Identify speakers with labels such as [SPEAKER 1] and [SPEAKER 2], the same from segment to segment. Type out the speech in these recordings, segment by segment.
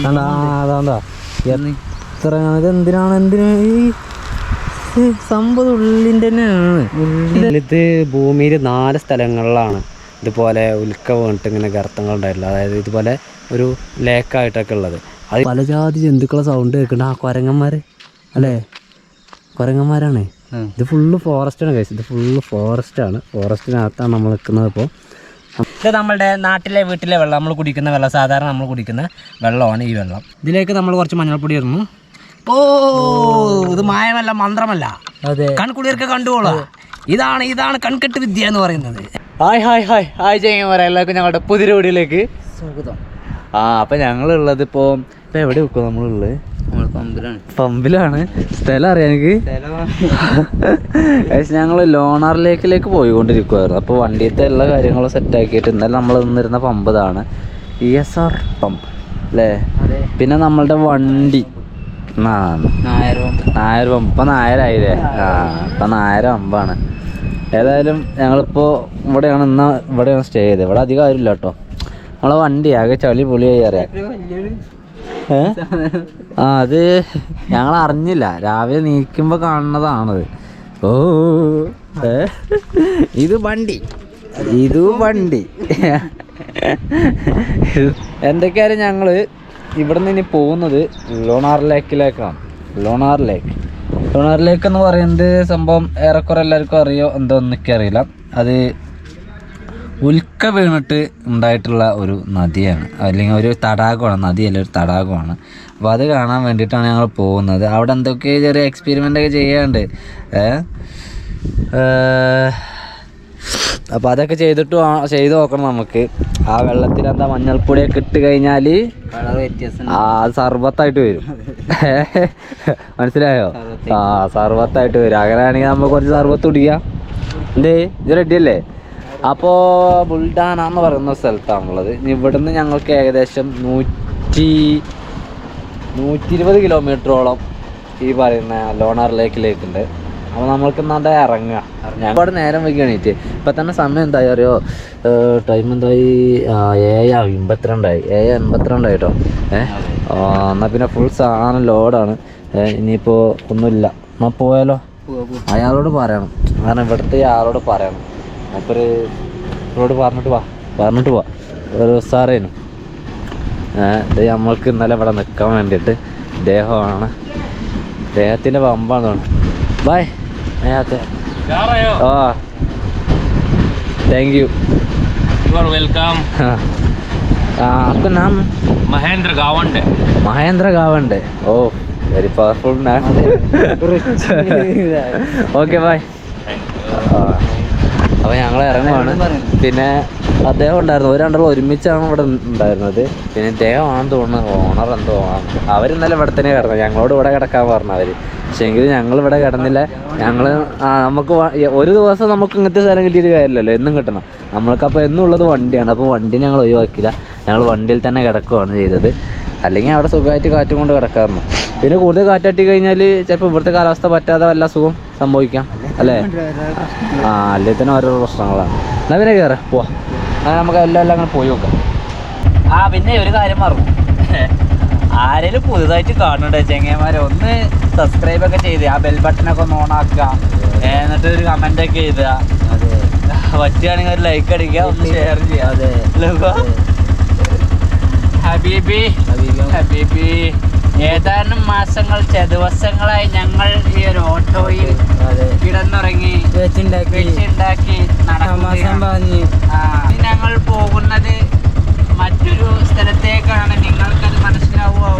[SPEAKER 1] അതാ എത്ര ഇതെന്തിനാണ് ഈ സംഭവം ഉള്ളിൻ്റെ തന്നെയാണ്. ഇത് ഭൂമിയിൽ 4 സ്ഥലങ്ങളിലാണ് ഇതുപോലെ ഉൽക്ക വീണിട്ട് ഇങ്ങനെ ഗർത്തങ്ങൾ ഉണ്ടായിട്ടുള്ളത്. അതായത് ഇതുപോലെ ഒരു ലേക്കായിട്ടൊക്കെ ഉള്ളത്. അത് പല ജാതി ജന്തുക്കളെ സൗണ്ട് കേൾക്കുന്നുണ്ട്. ആ കുരങ്ങന്മാർ അല്ലേ, കുരങ്ങന്മാരാണ്. ഇത് ഫുള്ള് ഫോറസ്റ്റാണ് കഴിച്ചത്. ഇത് ഫുള്ള് ഫോറസ്റ്റാണ്. ഫോറസ്റ്റിനകത്താണ് നമ്മൾ നിൽക്കുന്നത്. ഇപ്പോൾ ഇത് നമ്മളുടെ നാട്ടിലെ വീട്ടിലെ വെള്ളം, നമ്മൾ കുടിക്കുന്ന വെള്ളം, സാധാരണ നമ്മൾ കുടിക്കുന്ന വെള്ളമാണ് ഈ വെള്ളം. ഇതിലേക്ക് നമ്മൾ കുറച്ച് മഞ്ഞൾപ്പൊടി ഇടുന്നു. ഓ, ഇത് മായമല്ല, മന്ത്രമല്ല. അതെ, കൺകുളിയൊക്കെ കണ്ടുകൊള്ളാം. ഇതാണ് കൺകെട്ട് വിദ്യ എന്ന് പറയുന്നത്. ഹായ് ചെങ്ങന്മാരെ, എല്ലാവർക്കും ഞങ്ങളുടെ പുതിയ വീഡിയോയിലേക്ക് സ്വാഗതം. അപ്പം ഞങ്ങളുള്ളത് ഇപ്പോൾ എവിടെ വെക്കും? നമ്മളുള്ളത് പമ്പിലാണ്. സ്ഥലം അറിയാം എനിക്ക്. ഞങ്ങൾ ലോണാർ ലേക്കിലേക്ക് പോയിക്കൊണ്ടിരിക്കുമായിരുന്നു. അപ്പോൾ വണ്ടിയത്തെ എല്ലാ കാര്യങ്ങളും സെറ്റാക്കിയിട്ട് ഇന്നലെ നമ്മൾ നിന്നിരുന്ന പമ്പ് ഇതാണ്, ESR പമ്പ് അല്ലേ. പിന്നെ നമ്മളുടെ വണ്ടി നായർ പമ്പ്. ഇപ്പം നായരായില്ലേ? ഇപ്പം നായർ പമ്പാണ്. ഏതായാലും ഞങ്ങളിപ്പോൾ ഇവിടെയാണ് സ്റ്റേ ചെയ്തത്. ഇവിടെ അധികം ആരുമില്ല കേട്ടോ. നമ്മളെ വണ്ടി ആകെ ചളി പൊളിയായി അറിയാം. അത് ഞങ്ങൾ അറിഞ്ഞില്ല, രാവിലെ നീക്കുമ്പോൾ കാണുന്നതാണത്. ഓ, ഇത് വണ്ടി എന്തൊക്കെയായാലും ഞങ്ങൾ ഇവിടെ നിന്ന് ഇനി പോകുന്നത് ലോണാർ ലേക്കിലേക്കാണ്. ലോണാർ ലേക്ക് എന്ന് പറയുന്നത് സംഭവം ഏറെക്കുറെ എല്ലാവർക്കും അറിയോ എന്തോ എന്നൊക്കെ അറിയില്ല. അത് ഉൽക്ക വീണിട്ട് ഉണ്ടായിട്ടുള്ള ഒരു നദിയാണ്, അല്ലെങ്കിൽ ഒരു തടാകമാണ്. നദിയല്ല, ഒരു തടാകമാണ്. അപ്പോൾ അത് കാണാൻ വേണ്ടിയിട്ടാണ് ഞങ്ങൾ പോകുന്നത്. അവിടെ എന്തൊക്കെ ചെറിയ എക്സ്പെരിമെൻ്റൊക്കെ ചെയ്യാണ്ട്. അപ്പോൾ അതൊക്കെ ചെയ്ത് നോക്കണം നമുക്ക്. ആ വെള്ളത്തിൽ എന്താ മഞ്ഞൾപ്പൊടിയൊക്കെ ഇട്ട് കഴിഞ്ഞാൽ അത് സർബത്തായിട്ട് വരും. മനസ്സിലായോ? സർബത്തായിട്ട് വരും. അങ്ങനെയാണെങ്കിൽ നമ്മൾ കുറച്ച് സർബത്ത് കുടിക്കാം. ഇത് റെഡിയല്ലേ? അപ്പോൾ ബുൾഡാന എന്ന് പറയുന്ന സ്ഥലത്താണുള്ളത്. ഇവിടുന്ന് ഞങ്ങൾക്ക് ഏകദേശം 120 കിലോമീറ്ററോളം ഈ പറയുന്ന ലോണാർ ലേക്കിലേക്കുണ്ട്. അപ്പോൾ നമ്മൾക്ക് എന്നാണ്ട് ഇറങ്ങുക. ഒരുപാട് നേരം വൈകി എണീറ്റ്. ഇപ്പം തന്നെ സമയം എന്തായി അറിയോ? ടൈം എന്തായി? 7:52 കേട്ടോ. എന്നാൽ പിന്നെ ഫുൾ സാധനം ലോഡാണ്. ഇനിയിപ്പോൾ ഒന്നുമില്ല, എന്നാൽ പോയാലോ? അയാളോട് പറയണം, കാരണം ഇവിടുത്തെ ആളോട് പറയണം. അപ്പൊരു പറഞ്ഞിട്ട് പോവാ. ഒരു സാറേനു ഇത് നമ്മൾക്ക് ഇന്നലെ ഇവിടെ നിൽക്കാൻ വേണ്ടിയിട്ട് ദേഹത്തിൻ്റെ പമ്പാണ് തോന്നുന്നു. ബായ് നേരത്തെ. Thank you.
[SPEAKER 2] वेलकम.
[SPEAKER 1] आपका नाम? महेंद्र गावंडे. ओ, वेरी पावरफुल नाम. Okay bye. അപ്പോൾ ഞങ്ങൾ ഇറങ്ങുവാണ്. പിന്നെ അദ്ദേഹം ഉണ്ടായിരുന്നു, ഒരു രണ്ടാളും ഒരുമിച്ചാണ് ഇവിടെ ഉണ്ടായിരുന്നത്. പിന്നെ ഇദ്ദേഹമാണെന്ന് തോന്നുന്നു ഓണർ, എന്തോ ആണ്. അവരിന്നലെ ഇവിടെ തന്നെ കിടന്നു. ഞങ്ങളോട് ഇവിടെ കിടക്കാൻ പറഞ്ഞു അവർ. പക്ഷേ എങ്കിൽ ഞങ്ങൾ ഇവിടെ കിടന്നില്ല. നമുക്ക് ഒരു ദിവസം നമുക്ക് ഇങ്ങനത്തെ സ്ഥലം കിട്ടിയിട്ട് കാര്യമില്ലല്ലോ, എന്നും കിട്ടണം നമ്മൾക്കപ്പോൾ. എന്നുള്ളത് വണ്ടിയാണ്. അപ്പോൾ വണ്ടി ഞങ്ങൾ ഒഴിവാക്കില്ല, ഞങ്ങൾ വണ്ടിയിൽ തന്നെ കിടക്കുകയാണ് ചെയ്തത്. അല്ലെങ്കിൽ അവിടെ സുഖമായിട്ട് കാറ്റും കൊണ്ട് കിടക്കാറുണ്ട്. പിന്നെ കൂടുതൽ കാറ്റട്ടി കഴിഞ്ഞാൽ ചിലപ്പോൾ ഇവിടുത്തെ കാലാവസ്ഥ പറ്റാതെ വല്ല അസുഖം സംഭവിക്കാം അല്ലേ? അല്ലെങ്കിൽ തന്നെ ഓരോ പ്രശ്നങ്ങളാണ്. എന്നാൽ പിന്നെ കയറാം, പോവാം. അങ്ങനെ നമുക്ക് എല്ലാം അങ്ങനെ പോയി നോക്കാം. പിന്നെ ഒരു കാര്യം മറന്നു, ആരെങ്കിലും പുതുതായിട്ട് കാണുന്നുണ്ട് ചെങ്ങന്മാരെ, ഒന്ന് സബ്സ്ക്രൈബൊക്കെ ചെയ്ത് ആ ബെൽ ബട്ടനൊക്കെ ഒന്ന് ഓണാക്കുക. എന്നിട്ട് ഒരു കമൻ്റൊക്കെ എഴുതുക. പറ്റുകയാണെങ്കിൽ ഒരു ലൈക്ക് അടിക്കുക, ഒന്ന് ഷെയർ ചെയ്യുക. അതെ, ഹബീബി ഏതാനും ദിവസങ്ങളായി ഞങ്ങൾ ഈ ഒരു ഓട്ടോയിൽ കിടന്നുറങ്ങി വെച്ചുണ്ടാക്കി ഞങ്ങൾ പോകുന്നത് മറ്റൊരു സ്ഥലത്തേക്കാണ്. നിങ്ങൾക്കത് മനസ്സിലാവുമോ?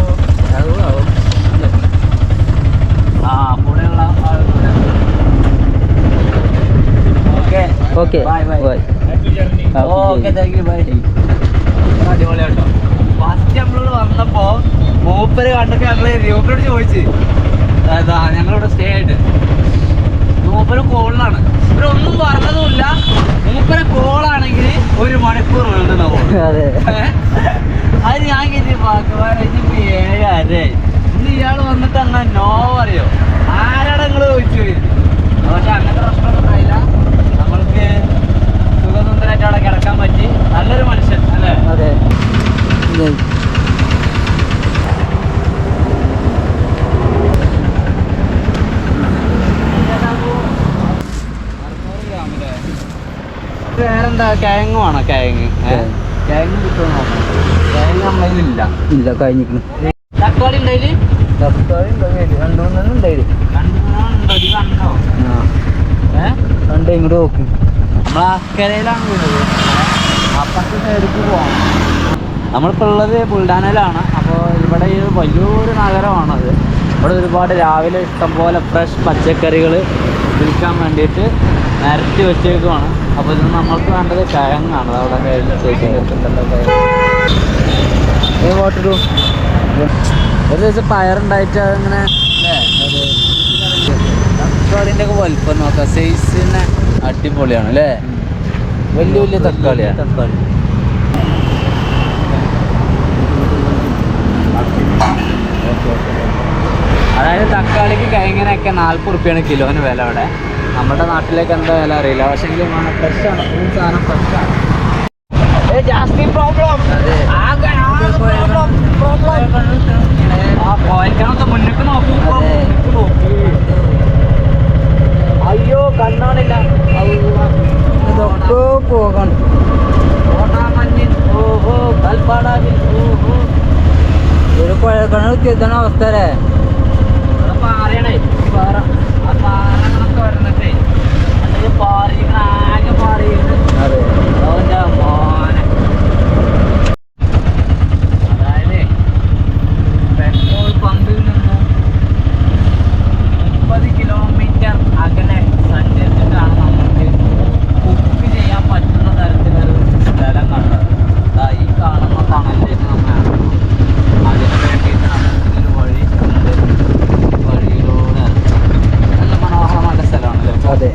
[SPEAKER 1] കൂടെയുള്ള ആളുകളുടെ ഓക്കെ താങ്ക് യു, ബൈ. അടിപൊളിയാട്ടോ. ഫസ്റ്റ് നമ്മളോട് വന്നപ്പോൾ മൂപ്പര് കണ്ടൊക്കെ മൂപ്പരോട് ചോദിച്ച് ഞങ്ങളിവിടെ സ്റ്റേ ആയിട്ട്. മൂപ്പര് കോളിലാണ്, ഇവരൊന്നും പറഞ്ഞതുമില്ല. മൂപ്പര് കോളാണെങ്കിൽ 1 മണിക്കൂർ വേണ്ടതാവും. അത് ഞാൻ കരുതി ഇനിയിപ്പോൾ 7:30 ഇന്ന് ഇയാൾ വന്നിട്ട് അങ്ങനെ നോ പറയോ, ആരാടെ നിങ്ങൾ ചോദിച്ചു. പക്ഷെ അങ്ങനത്തെ പ്രശ്നമൊന്നും ഉണ്ടായില്ല. നമ്മൾക്ക് സുഖസുന്ദരമായിട്ട് അവിടെ കിടക്കാൻ പറ്റി. നല്ലൊരു മനുഷ്യൻ അല്ലേ? അതെ. വേറെന്താ കിഴങ്ങ് വേണോ? കിഴങ്ങ് കിട്ടുമോ നോക്കണം. കിഴങ്ങ് നമ്മളില്ല. ഇല്ല, കഴിഞ്ഞിരിക്കുന്നു. തക്കാളി ഉണ്ടായില്? തക്കാളി ഉണ്ടാവില്ല, 2-3 ഉണ്ടായില്. 2-3 കണ്ടോ? കണ്ടോ? ഇങ്ങോട്ട് നോക്ക്. നമ്മൾ അക്കരയിലാണ് വീണത്. അപ്പുറത്തെ സൈഡിലേക്ക് പോകണം. നമ്മളിപ്പോൾ ഉള്ളത് ബുൾഡാനയിലാണ്. അപ്പോൾ ഇവിടെ ഈ വലിയൊരു നഗരമാണത്. ഇവിടെ ഒരുപാട് രാവിലെ ഇഷ്ടംപോലെ ഫ്രഷ് പച്ചക്കറികൾ വിൽക്കാൻ വേണ്ടിയിട്ട് നിരത്തി വെച്ചേക്കുവാണ്. അപ്പോൾ ഇത് നമ്മൾക്ക് വേണ്ടത് കിഴങ്ങാണ്. അവിടെ വാട്ടിടും ഒരു ദിവസം പയറുണ്ടായിട്ട് അതിങ്ങനെ അല്ലേ. തക്കാളിൻ്റെ ഒക്കെ വലിപ്പം നോക്കാം. സൈസിന് അടിപൊളിയാണ് അല്ലേ. വലിയ വലിയ തക്കാളിയാണ്. തക്കാളി അതായത് തക്കാളിക്ക് കിഴങ്ങിനൊക്കെ 40 റുപ്യാണ് കിലോന് വില. അവിടെ നമ്മുടെ നാട്ടിലേക്ക് എന്താ വില അറിയില്ല. പക്ഷേ എങ്കിലും ഫ്രഷാണ്. ഫുൾ സാധനം ഫ്രഷാണ്. കോയക്കണത്തെ മുന്നിക്ക് നോക്കൂ. അയ്യോ കണ്ണാണില്ല. ഇതൊക്കെ പോകണം. ഓഹോ കൽപ്പാടാവിൽ ഓഹോ ഒരു കുഴക്കണ എത്തണ അവസ്ഥ അല്ലേ. പാറയാണേ. പാറ ആ പാറകളൊക്കെ വരുന്നിട്ടേ അല്ലെങ്കിൽ പാറിയിരിക്കണ ആകെ പാറിയിരിക്കുന്നു. അവൻ്റെ മോനെ അതായത് പെട്രോൾ പമ്പിൽ നിന്ന് 30 കിലോമീറ്റർ അകലെ സഞ്ചരിച്ചിട്ടാണ് നമുക്ക് കുക്ക് ചെയ്യാൻ പറ്റുന്ന തരത്തിലൊരു സ്ഥലം കണ്ടത്. ഈ കാണുന്ന തണലിലേക്ക് നമ്മൾ അതിന് വേണ്ടിയിട്ട് നമുക്കൊരു വഴി ഉണ്ട്. വഴിയിലൂടെ നല്ല മനോഹരമായ സ്ഥലമാണല്ലോ. അതെ.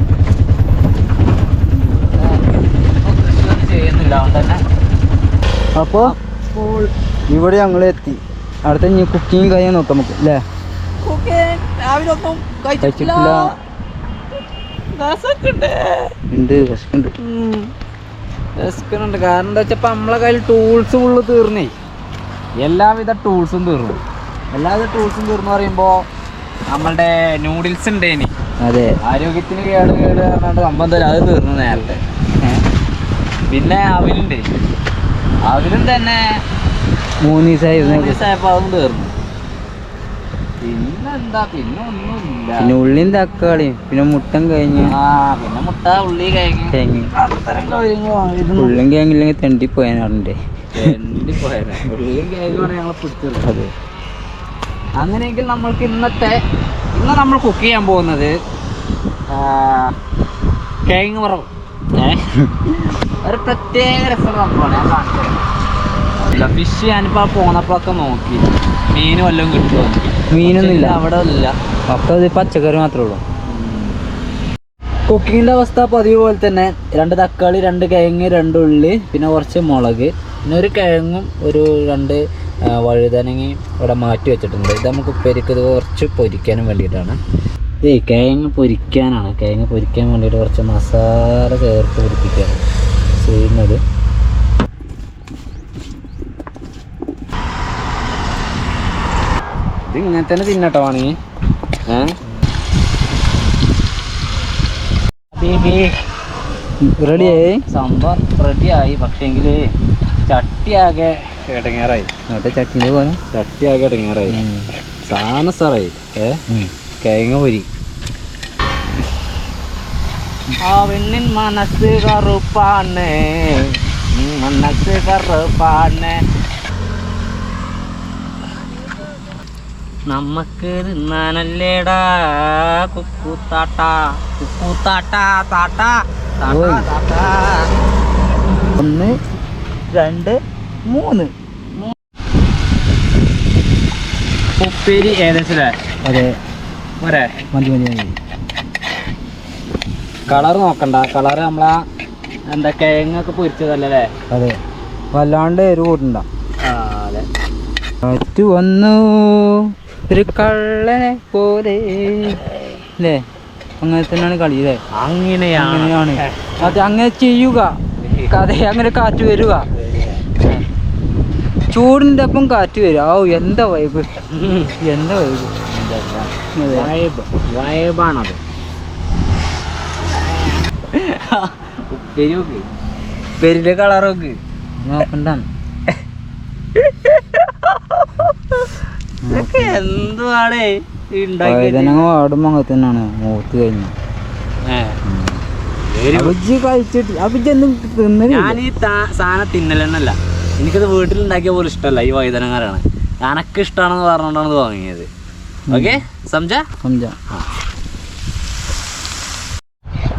[SPEAKER 1] കൃഷിയൊന്നും ചെയ്യുന്നില്ല അതുകൊണ്ട് തന്നെ. അപ്പോൾ ഇവിടെ ഞങ്ങൾ എത്തി. അടുത്ത ഇനി കുക്കിങ് കഴിയാൻ നോക്കാം നമുക്ക് അല്ലേ. കഴിച്ചിട്ടില്ല. വിശക്കുന്നുണ്ട്. കാരണം എന്താ വെച്ചപ്പോൾ നമ്മളെ കയ്യിൽ ടൂൾസ് ഫുള്ള് തീർന്നേ. എല്ലാവിധ ടൂൾസും തീർന്നു. എല്ലാവിധ ടൂൾസും തീർന്നു പറയുമ്പോൾ നമ്മളുടെ നൂഡിൽസ് ഉണ്ടേനി. അതെ. ആരോഗ്യത്തിന് കേട് പറഞ്ഞിട്ട് സംഭവം തരാം. അത് തീർന്നു നേരത്തെ. പിന്നെ അവിലുണ്ട്. അവിലും തന്നെ 3 ദിവസമായപ്പോൾ അതും തീർന്നു. പിന്നെന്താ പിന്നെ ഒന്നുമില്ല. പിന്നെ ഉള്ളിയും തക്കാളിയും പിന്നെ മുട്ടൻ കഴിഞ്ഞു. പിന്നെ മുട്ട ഉള്ളി കഴിഞ്ഞു. ഉള്ളിയും കഴിഞ്ഞില്ലെങ്കിൽ തെണ്ടിപ്പോയാനുണ്ട്. അതെ. അങ്ങനെയെങ്കിൽ നമ്മൾക്ക് ഇന്ന് നമ്മൾ കുക്ക് ചെയ്യാൻ പോകുന്നത് കിഴങ്ങ് വറവ്. ഒരു പ്രത്യേക രസമുള്ള സംഭവമാണ്. ഞാൻ കാണിച്ചത് ഫിഷ് ഞാനിപ്പോൾ പോന്നപ്പോഴൊക്കെ നോക്കി മീൻ വല്ലതും കിട്ടുമോ. മീനൊന്നുമില്ല അവിടെ ഇല്ല. അപ്പോൾ അത് പച്ചക്കറി മാത്രമേ ഉള്ളൂ. കുക്കിങ്ങിൻ്റെ അവസ്ഥ പതിവ് പോലെ തന്നെ 2 തക്കാളി 2 കിഴങ്ങ് 2 ഉള്ളി പിന്നെ കുറച്ച് മുളക് പിന്നെ ഒരു കിഴങ്ങും ഒരു 2 വഴുതനങ്ങയും ഇവിടെ മാറ്റി വെച്ചിട്ടുണ്ട്. ഇത് നമുക്ക് ഉപ്പേരിക്ക് ഇത് കുറച്ച് പൊരിക്കാനും വേണ്ടിയിട്ടാണ്. കിഴങ്ങ് പൊരിക്കാനാണ്. കിഴങ്ങ് പൊരിക്കാൻ വേണ്ടിയിട്ട് കുറച്ച് മസാല ചേർത്ത് പൊരിപ്പിക്കുകയാണ് ചെയ്യുന്നത്. ഇത് ഇങ്ങനെ തന്നെ തിന്നട്ടോ വേണമെങ്കിൽ. റെഡിയായി. സംഭവം റെഡിയായി. പക്ഷേങ്കിൽ ചട്ടിയാകെ ഇടങ്ങേറായി. ചട്ടിൻ്റെ പോലെ ചട്ടിയാകെ ഇടങ്ങേറായി. സാധനം സാറായി. കിഴങ്ങ് പൊരി. അവനിൻ മനസ്സ് കറുപ്പാണ്. മനസ്സ് കറുപ്പാണ്. നമുക്ക് തിന്നാനല്ലേടാ കുക്കൂത്താട്ട കുക്കൂത്താട്ട താട്ട. 1 2 3 ഉപ്പേരി ഏകദേശം. അതെ പോരെ. മതി മതി മതി. കളർ നോക്കണ്ട. കളർ നമ്മളാ എന്താ കിഴങ്ങൊക്കെ പൊരിച്ചതല്ലേ. അതെ. വല്ലാണ്ട് എരിവ് കൂട്ടണ്ട. അതെ. കാറ്റ് വന്നു ഒരു കള്ളനെ പോലെ അല്ലേ. അങ്ങനെ തന്നെയാണ് കളി അല്ലേ. അങ്ങനെയാണ് അത്. അങ്ങനെ ചെയ്യുക. കഥ അങ്ങനെ കാറ്റ് വരിക. ചൂടിൻ്റെ ഒപ്പം കാറ്റ് വരിക. ഓ എന്താ വൈബ്. എന്താ വൈബാണത്. ഉപ്പേരി ഉപ്പേരിന്റെ കളറൊക്കെ നോക്കണ്ടാണ്. ഇതൊക്കെ എന്തുവാടേ
[SPEAKER 3] ആടുമ്പോ അങ്ങനെ തന്നെയാണ് മൂത്ത് കഴിഞ്ഞു. കഴിച്ചിട്ട്
[SPEAKER 1] ഞാൻ ഈ സാധനം തിന്നലെന്നല്ല, എനിക്കത് വീട്ടിലുണ്ടാക്കിയ പോലും ഇഷ്ടമല്ല. ഈ വഴുതനങ്ങാരാണ് എനക്ക് ഇഷ്ടമാണെന്ന് പറഞ്ഞുകൊണ്ടാണ് ഇത് വാങ്ങിയത്. ഓക്കെ, സംജാ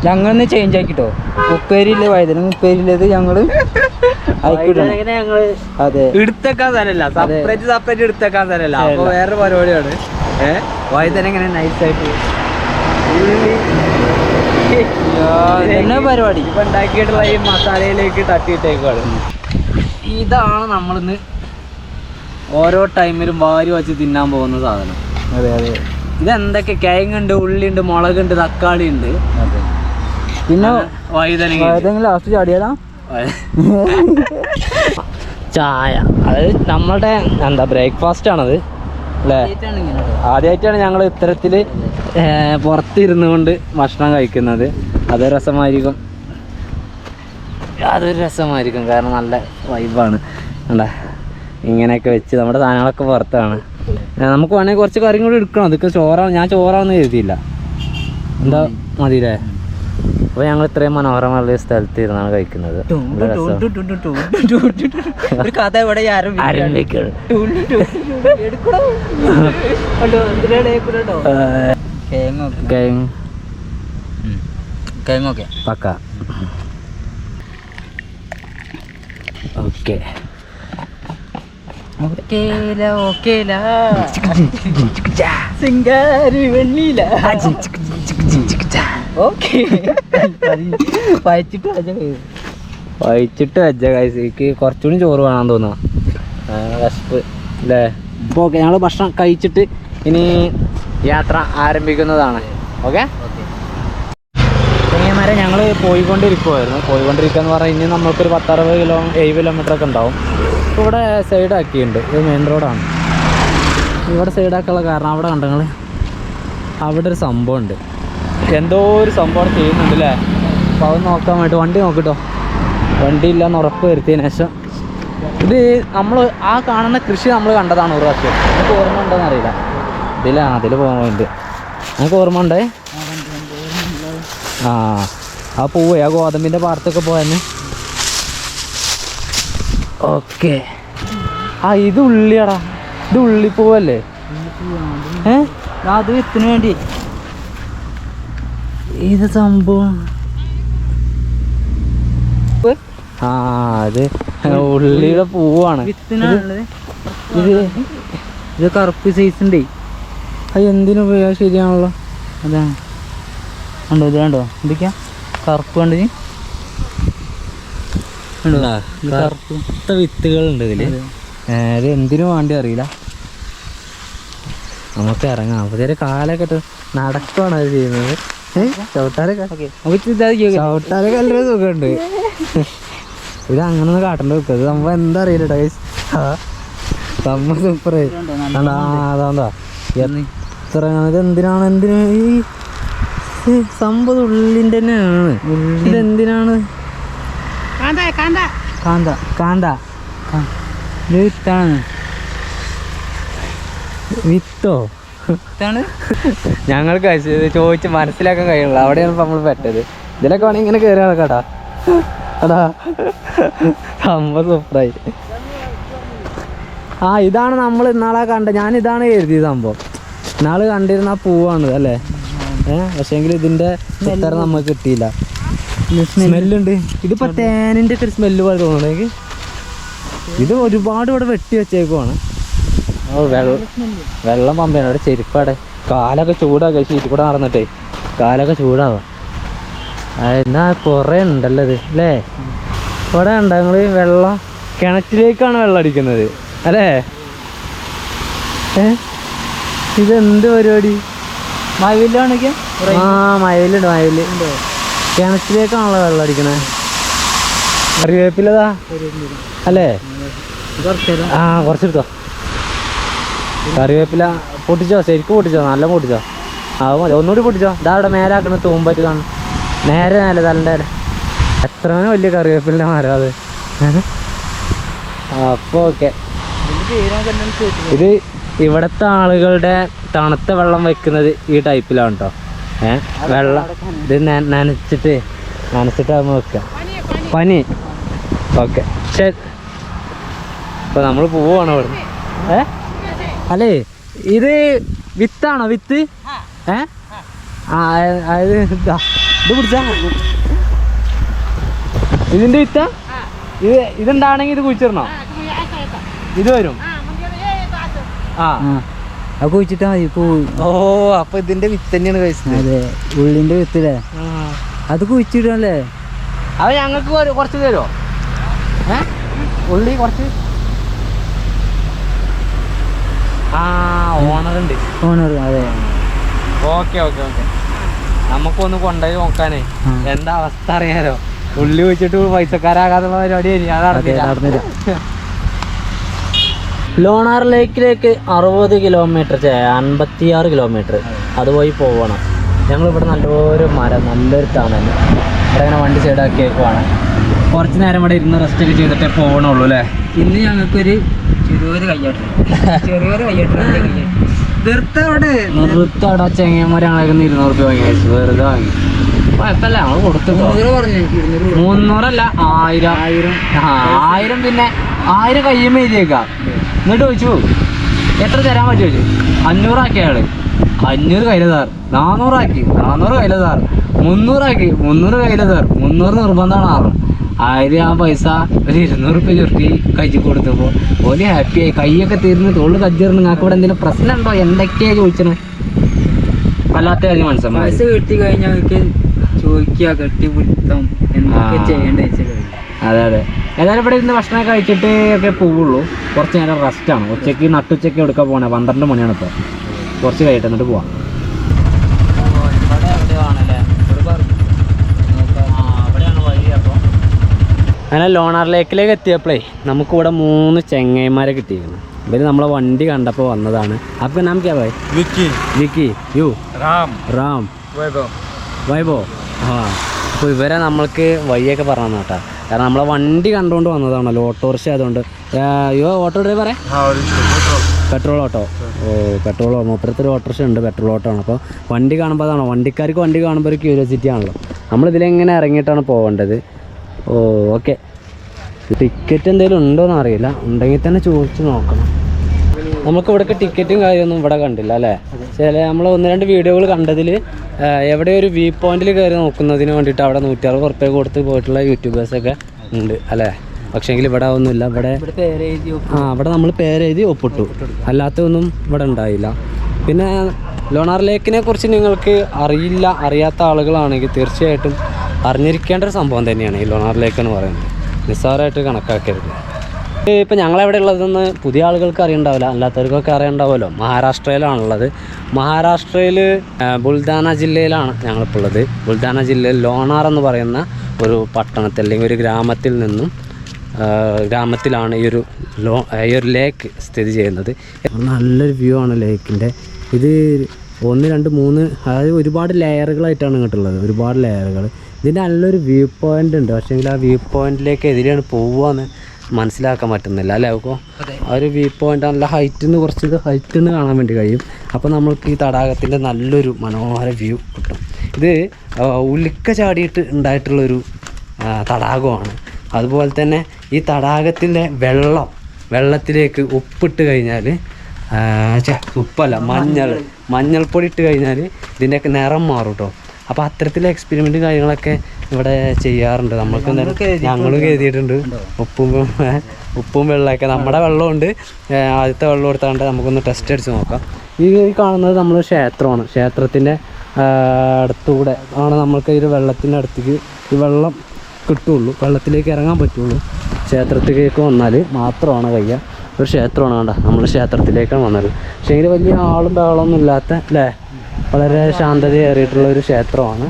[SPEAKER 3] ഞങ്ങളൊന്ന് ചേഞ്ച് ആക്കിട്ടോ. ഉപ്പേരിയില്ലേ വഴുതന ഉപ്പേരിയില്ലത് ഞങ്ങള്
[SPEAKER 1] അതെ എടുത്തേക്കാൻ സ്ഥലമല്ല, സെപ്പറേറ്റ് എടുത്തേക്കാൻ സ്ഥലമല്ല. അപ്പൊ വേറൊരു പരിപാടിയാണ്. വഴുതന ഇങ്ങനെ നൈസായിട്ട്
[SPEAKER 3] പരിപാടി
[SPEAKER 1] ഇപ്പൊ ഉണ്ടാക്കിയിട്ടുള്ള ഈ മസാലയിലേക്ക് തട്ടിയിട്ടേക്കാണ്. ഇതാണ് നമ്മളിന്ന് ഓരോ ടൈമിലും വാരി വച്ച് തിന്നാൻ പോകുന്ന സാധനം.
[SPEAKER 3] അതെ അതെ.
[SPEAKER 1] ഇതെന്തൊക്കെ കിഴങ്ങുണ്ട്, ഉള്ളിയുണ്ട്, മുളകുണ്ട്, തക്കാളി ഉണ്ട്,
[SPEAKER 3] പിന്നെ
[SPEAKER 1] വഴുതനങ്ങ
[SPEAKER 3] ലാസ്റ്റ് ചാടിയാലാ
[SPEAKER 1] ചായ. അത് നമ്മളുടെ എന്താ ബ്രേക്ക്ഫാസ്റ്റ് ആണത് അല്ലേ. ആദ്യമായിട്ടാണ് ഞങ്ങൾ ഇത്തരത്തിൽ പുറത്തിരുന്നു കൊണ്ട് ഭക്ഷണം കഴിക്കുന്നത്. അതൊരു രസമായിരിക്കും, കാരണം നല്ല വൈബാണ്. അല്ലേ, ഇങ്ങനെയൊക്കെ വെച്ച് നമ്മുടെ സാധനങ്ങളൊക്കെ പുറത്താണ്. നമുക്ക് വേണമെങ്കിൽ കുറച്ച് കറിയും കൂടി എടുക്കണം. അതൊക്കെ ചോറാണ്, ഞാൻ ചോറാണെന്ന് കരുതിയില്ല. എന്താ മതിയില്ലേ? അപ്പോൾ ഞങ്ങൾ ഇത്രയും മനോഹരമായ സ്ഥലത്ത് ഇരുന്നാണ് കഴിക്കുന്നത്. പക്ക ഓക്കെ
[SPEAKER 3] സിംഗാരി വെണ്ണീല
[SPEAKER 1] വഹിച്ചിട്ട് വെച്ച കഴിച്ച് കുറച്ചുകൂടി ചോറ് വേണമെന്ന് തോന്നുക. വിശപ്പ് അല്ലേ. അപ്പോൾ ഓക്കെ, ഞങ്ങൾ ഭക്ഷണം കഴിച്ചിട്ട് ഇനി യാത്ര ആരംഭിക്കുന്നതാണ്. ഓക്കെ, ചങ്ങന്മാരെ ഞങ്ങൾ പോയിക്കൊണ്ടിരിക്കുക എന്ന് പറഞ്ഞാൽ ഇനി നമുക്കൊരു 60-70 കിലോമീറ്റർ ഒക്കെ ഉണ്ടാവും. ഇപ്പോൾ ഇവിടെ സൈഡാക്കിയിട്ടുണ്ട്. ഇത് മെയിൻ റോഡാണ്. ഇവിടെ സൈഡാക്കാനുള്ള കാരണം അവിടെ കണ്ടങ്ങൾ അവിടെ ഒരു സംഭവം ഉണ്ട്, എന്തോ ഒരു സംഭവം ചെയ്യുന്നുണ്ട് അല്ലേ. അപ്പോൾ അത് നോക്കാൻ വേണ്ടി വണ്ടി നോക്കിട്ടോ. വണ്ടി ഇല്ലയെന്ന് ഉറപ്പ് വരുത്തിയതിന് ശേഷം ഇത് നമ്മൾ ആ കാണുന്ന കൃഷി നമ്മൾ കണ്ടതാണ് ഒരു പ്രാവശ്യം. നമുക്ക് ഓർമ്മ ഉണ്ടോയെന്ന് അറിയില്ല. അതിൽ പോകാൻ വേണ്ടി നമുക്ക് ഓർമ്മ ഉണ്ടേ. ആ പോവേ ആ ഗോതമ്പിൻ്റെ പാടത്തൊക്കെ പോയെന്ന്. ഓക്കെ, ഇത് ഉള്ളിയാടാ, ഇത് ഉള്ളിപ്പൂവല്ലേ?
[SPEAKER 3] അത് വിത്തിന് വേണ്ടി
[SPEAKER 1] ഇത് സംഭവം. അത് ഉള്ളിയുടെ പൂവാണ്.
[SPEAKER 3] ഇത് കറുപ്പ് സൈസ് ഉണ്ട്.
[SPEAKER 1] അത് എന്തിനു ഉപയോഗം? ശരിയാണല്ലോ.
[SPEAKER 3] അതാണ് കണ്ടോ, ഇത് കണ്ടോ, എന്തൊക്കെയാ കറുപ്പ് കണ്ടിന്
[SPEAKER 1] കറുത്ത വിത്തുകളുണ്ട് ഇതില്. ഇത് എന്തിനു വേണ്ടി അറിയില്ല. നമുക്ക് ഇറങ്ങാം. അപ്പൊ കാലൊക്കെ ഇട്ട് നടക്കുവാണ് അത് ചെയ്യുന്നത്. ചവിട്ടാരൊക്കെ നല്ലൊരു സുഖമുണ്ട്. ഇത് അങ്ങനെ ഒന്ന് കാട്ടേണ്ട വെക്കുക. ഇത് സംഭവം എന്താ അറിയില്ല ടൈസ്. സംഭവം സൂപ്പറായി. അതാ എത്ര ഇതെന്തിനാണ് ഈ സംഭവം ഉള്ളിൻ്റെ തന്നെയാണ്. ഇതെന്തിനാണ്? കാന്ത
[SPEAKER 3] വിത്താണ്.
[SPEAKER 1] വിത്തോ? ഞങ്ങൾക്ക് ചോദിച്ച് മനസ്സിലാക്കാൻ കഴിയുള്ളൂ. അവിടെയാണ് നമ്മൾ പെട്ടത്. ഇതിലൊക്കെ വേണമെങ്കിൽ ഇങ്ങനെ കയറി നടക്കാട്ടാ. അതാ സംഭവം സൂപ്പറായി. ഇതാണ് നമ്മൾ ഇന്നാളെ കണ്ടത്. ഞാൻ ഇതാണ് കരുതിയത് സംഭവം. ഇന്നാൾ കണ്ടിരുന്ന ആ പൂവാണ് അല്ലേ. പക്ഷേങ്കിൽ ഇതിൻ്റെ ഉത്തരം നമുക്ക് കിട്ടിയില്ല. സ്മെല്ലുണ്ട്. ഇതിപ്പോൾ തേനിൻ്റെ ഒക്കെ ഒരു സ്മെല്ല് പോലെ തോന്നുന്നു. ഇത് ഒരുപാട് ഇവിടെ വെട്ടി വെച്ചേക്കുവാണ്. വെള്ളം പമ്പയാണ്. അവിടെ ചെരുപ്പാടെ കാലൊക്കെ ചൂടാക്കുക. ഷീറ്റ് കൂടെ നടന്നിട്ടേ കാലൊക്കെ ചൂടാവാം. എന്നാ കുറേ ഉണ്ടല്ലോ ഇത് അല്ലേ. ഇവിടെ ഉണ്ട് ഞങ്ങൾ വെള്ളം കിണറ്റിലേക്കാണ് വെള്ളം അടിക്കുന്നത് അല്ലേ. ഇതെന്ത് പരിപാടി?
[SPEAKER 3] മഴവില്ലാണെങ്കിൽ
[SPEAKER 1] മഴവില്ലുണ്ട്. കിണറ്റിലേക്കാണല്ലോ വെള്ളം അടിക്കണേ. കറിവേപ്പിലതാ അല്ലേ. കുറച്ചെടുത്തോ. കറിവേപ്പില പൊട്ടിച്ചോ, ശരിക്കും പൊട്ടിച്ചോ, നല്ല പൊട്ടിച്ചോ. മതി, ഒന്നുകൂടി പൊട്ടിച്ചോ. ഇതാ അവിടെ മേലാക്കണ തൂമ്പറ്റ് കാണും. നേരെ തലൻ്റെ എത്ര വലിയ കറിവേപ്പിലിൻ്റെ മരം അത്. അപ്പോൾ ഓക്കെ, ഇത് ഇവിടുത്തെ ആളുകളുടെ തണുത്ത വെള്ളം വെക്കുന്നത് ഈ ടൈപ്പിലാണ് കേട്ടോ. വെള്ളം ഇത് നനച്ചിട്ടാകുമ്പോൾ വെക്കുക. പനി. ഓക്കെ ശരി. അപ്പോൾ നമ്മൾ പോവുകയാണ് ഇവിടുന്ന്. അല്ലേ ഇത് വിത്താണോ? വിത്ത് അതായത് ഇത് പിടിച്ചാ ഇതിൻ്റെ വിത്താ? ഇതുണ്ടാണെങ്കിൽ ഇത് കുഴിച്ചിടണോ? ഇത് വരും.
[SPEAKER 3] കുഴിച്ചിട്ടാ മതി.
[SPEAKER 1] ഓ, അപ്പൊ ഇതിന്റെ വിത്ത് തന്നെയാണ് കഴിച്ചത്.
[SPEAKER 3] അതെ, ഉള്ളിന്റെ വിത്തില്ലേ, അത് കുഴിച്ചിടല്ലേ.
[SPEAKER 1] അത് ഞങ്ങൾക്ക് കുറച്ച് തരുമോ? ഉള്ളി കുറച്ച്. ഓണറുണ്ട്.
[SPEAKER 3] ഓണർ, അതെ.
[SPEAKER 1] Okay okay okay. നമുക്കൊന്ന് കൊണ്ടുപോയി നോക്കാനേ എന്താ അവസ്ഥ അറിയാലോ. ഉള്ളി വെച്ചിട്ട് പൈസക്കാരാകാതുള്ള പരിപാടി നടന്നില്ല. ലോണാർ ലേക്കിലേക്ക് 60 കിലോമീറ്റർ 56 കിലോമീറ്റർ അതുപോയി പോകണം. ഞങ്ങളിവിടെ നല്ലൊരു മരം, നല്ലൊരു തണൽ, ഇവിടെ ഇങ്ങനെ വണ്ടി സൈഡാക്കിയേക്കുവാണ്. കുറച്ച് നേരം ഇവിടെ ഇരുന്ന് റെസ്റ്റ് ഒക്കെ ചെയ്തിട്ടേ പോകണുള്ളൂ അല്ലേ.
[SPEAKER 3] ഇന്ന് ഞങ്ങൾക്കൊരു ചെറിയൊരു
[SPEAKER 1] അവിടെ ചെങ്ങന്മാരാണെങ്കിൽ 200 രൂപ വാങ്ങി, വെറുതെ വാങ്ങി. കുഴപ്പമില്ല, ഞങ്ങൾ കൊടുത്തു. 300 1000. പിന്നെ 1000 കയ്യുമ്പോൾ എഴുതിയേക്കാം. എന്നിട്ട് ചോദിച്ചു എത്ര തരാൻ പറ്റുമോ ചോദിച്ചു. 500 ആക്കി അയാൾ. 500 കയ്യിലെ സാർ. 400 ആക്കി. 400 കയ്യിലെ സാർ. 300 ആക്കി. 300 കയ്യിലെ സാർ. 300 നിർബന്ധമാണ്. 1000 ആ പൈസ ഒരു 200 രൂപ ചുരുട്ടി കഴിച്ചു കൊടുത്തപ്പോൾ ഓല് ഹാപ്പിയായി. കൈയൊക്കെ തീർന്ന് തോള് കജ്ജറിന്. നിങ്ങൾക്ക് ഇവിടെ എന്തെങ്കിലും പ്രശ്നം ഉണ്ടോ എന്തൊക്കെയാ ചോദിച്ചത്? വല്ലാത്ത കാര്യം മനസ്സിലായി.
[SPEAKER 3] പൈസ കിട്ടി കഴിഞ്ഞാൽ ചോദിക്കുക, കെട്ടിപ്പിടുത്തം എന്തൊക്കെ ചെയ്യേണ്ടത് വെച്ചാൽ.
[SPEAKER 1] അതെ അതെ. ഏതായാലും ഇവിടെ ഇരുന്ന് ഭക്ഷണം കഴിച്ചിട്ട് ഒക്കെ പോവുള്ളൂ. കുറച്ച് നേരം റെസ്റ്റാണ്. ഉച്ചയ്ക്ക് നട്ടുച്ചയ്ക്ക് എടുക്കാൻ പോകണേ. 12 മണിയാണ് ഇപ്പോൾ. കുറച്ച് കഴിയിട്ട് എന്നിട്ട് പോവാം. അങ്ങനെ ലോണാർ ലേക്കിലേക്ക് എത്തിയപ്പോഴേ നമുക്കിവിടെ 3 ചെങ്ങൈമാരെ കിട്ടിയിരുന്നു. ഇവർ നമ്മളെ വണ്ടി കണ്ടപ്പോൾ വന്നതാണ്. അപ്പോൾ നാം ക്യാ ഭായ്? വിക്കി. യു റാം വൈബോ. അപ്പോൾ ഇവരെ നമ്മൾക്ക് വഴിയൊക്കെ പറഞ്ഞു കേട്ടോ. കാരണം നമ്മളെ വണ്ടി കണ്ടുകൊണ്ട് വന്നതാണല്ലോ, ഓട്ടോറിക്ഷ ആയതുകൊണ്ട്. ഓട്ടോ ഡ്രൈവറെ? Petrol auto. പെട്രോൾ മൂപ്പരത്തൊരു ഓട്ടോറിക്ഷ ഉണ്ട്, പെട്രോൾ ഓട്ടോ ആണ്. അപ്പോൾ വണ്ടി കാണുമ്പോൾ അതാണോ, വണ്ടിക്കാർക്ക് വണ്ടി കാണുമ്പോൾ ഒരു ക്യൂരിയോസിറ്റി ആണല്ലോ. നമ്മളിതിലെങ്ങനെ ഇറങ്ങിയിട്ടാണ് പോകേണ്ടത്. ഓക്കെ. ടിക്കറ്റ് എന്തെങ്കിലും ഉണ്ടോയെന്ന് അറിയില്ല. ഉണ്ടെങ്കിൽ തന്നെ ചോദിച്ച് നോക്കണം. നമുക്ക് ഇവിടേക്ക് ടിക്കറ്റും കാര്യമൊന്നും ഇവിടെ കണ്ടില്ല അല്ലേ. നമ്മൾ 1-2 വീഡിയോകൾ കണ്ടതിൽ എവിടെ ഒരു വ്യൂ പോയിന്റിൽ കയറി നോക്കുന്നതിന് വേണ്ടിയിട്ട് അവിടെ 160 ഉറുപ്പിക കൊടുത്ത് പോയിട്ടുള്ള യൂട്യൂബേഴ്സൊക്കെ ഉണ്ട് അല്ലേ. പക്ഷേങ്കിൽ ഇവിടെ ഒന്നുമില്ല. ഇവിടെ നമ്മൾ പേരെഴുതി ഒപ്പിട്ടു, അല്ലാത്തതൊന്നും ഇവിടെ ഉണ്ടായില്ല. പിന്നെ ലോണാർ ലേക്കിനെ കുറിച്ച് നിങ്ങൾക്ക് അറിയാത്ത ആളുകളാണെങ്കിൽ തീർച്ചയായിട്ടും അറിഞ്ഞിരിക്കേണ്ട ഒരു സംഭവം തന്നെയാണ് ഈ ലോണാർ ലേക്ക് എന്ന് പറയുന്നത്. നിസ്സാരമായിട്ട് കണക്കാക്കരുത്. ഇപ്പം ഞങ്ങളെവിടെ ഉള്ളതെന്ന് പുതിയ ആളുകൾക്ക് അറിയണ്ടാവില്ല, അല്ലാത്തവർക്കൊക്കെ അറിയണ്ടാവുമല്ലോ. മഹാരാഷ്ട്രയിലാണുള്ളത്. മഹാരാഷ്ട്രയിൽ ബുൾദാന ജില്ലയിലാണ് ഞങ്ങളിപ്പോൾ ഉള്ളത്. ബുൾദാന ജില്ലയിൽ ലോണാർ എന്ന് പറയുന്ന ഒരു പട്ടണത്തിൽ അല്ലെങ്കിൽ ഒരു ഗ്രാമത്തിലാണ് ഈ ഒരു ലേക്ക് സ്ഥിതി ചെയ്യുന്നത്. നല്ലൊരു വ്യൂ ആണ് ലേക്കിൻ്റെ. ഇത് 1, 2, 3 അതായത് ഒരുപാട് ലെയറുകളായിട്ടാണ് ഇങ്ങോട്ടുള്ളത്. ഒരുപാട് ലെയറുകൾ. ഇതിൻ്റെ നല്ലൊരു വ്യൂ പോയിൻ്റ് ഉണ്ട്. പക്ഷേങ്കിൽ ആ വ്യൂ പോയിൻറ്റിലേക്ക് എതിരെയാണ് പോവുകയെന്ന് മനസ്സിലാക്കാൻ പറ്റുന്നില്ല അല്ലേ. അപ്പോൾ ആ ഒരു വ്യൂ പോയിൻ്റ് നല്ല കുറച്ച് ഹൈറ്റിൽ നിന്ന് കാണാൻ വേണ്ടി കഴിയും. അപ്പോൾ നമ്മൾക്ക് ഈ തടാകത്തിൻ്റെ നല്ലൊരു മനോഹര വ്യൂ കിട്ടും. ഇത് ഉൽക്ക ചാടിയിട്ട് ഉണ്ടായിട്ടുള്ളൊരു തടാകമാണ്. അതുപോലെ തന്നെ ഈ തടാകത്തിൻ്റെ വെള്ളത്തിലേക്ക് ഉപ്പിട്ട് കഴിഞ്ഞാൽ ഉപ്പല്ല മഞ്ഞൾപ്പൊടി ഇട്ട് കഴിഞ്ഞാൽ ഇതിൻ്റെയൊക്കെ നിറം മാറും കേട്ടോ. അപ്പോൾ അത്തരത്തിലെ എക്സ്പെരിമെൻറ്റും കാര്യങ്ങളൊക്കെ ഇവിടെ ചെയ്യാറുണ്ട്. ഞങ്ങളും കരുതിയിട്ടുണ്ട്. ഉപ്പും വെള്ളമൊക്കെ നമ്മുടെ വെള്ളമുണ്ട്. ആദ്യത്തെ വെള്ളം എടുത്താണ്ട് നമുക്കൊന്ന് ടെസ്റ്റ് അടിച്ച് നോക്കാം. ഈ കാണുന്നത് നമ്മൾ ക്ഷേത്രമാണ്. ക്ഷേത്രത്തിൻ്റെ അടുത്തുകൂടെ ആണ് നമ്മൾക്ക് ഈ വെള്ളത്തിൻ്റെ അടുത്തേക്ക് ഈ വെള്ളം കിട്ടുള്ളൂ, വെള്ളത്തിലേക്ക് ഇറങ്ങാൻ പറ്റുള്ളൂ. ക്ഷേത്രത്തിലേക്ക് വന്നാൽ മാത്രമാണ് കഴിയുക. ഒരു ക്ഷേത്രമാണ് കണ്ട, നമ്മൾ ക്ഷേത്രത്തിലേക്കാണ് വന്നത്. പക്ഷേ ഇതിൽ വലിയ ആളും ബഹളമൊന്നും ഇല്ലാത്ത അല്ലേ, വളരെ ശാന്തതയേറിയിട്ടുള്ള ഒരു ക്ഷേത്രമാണ്.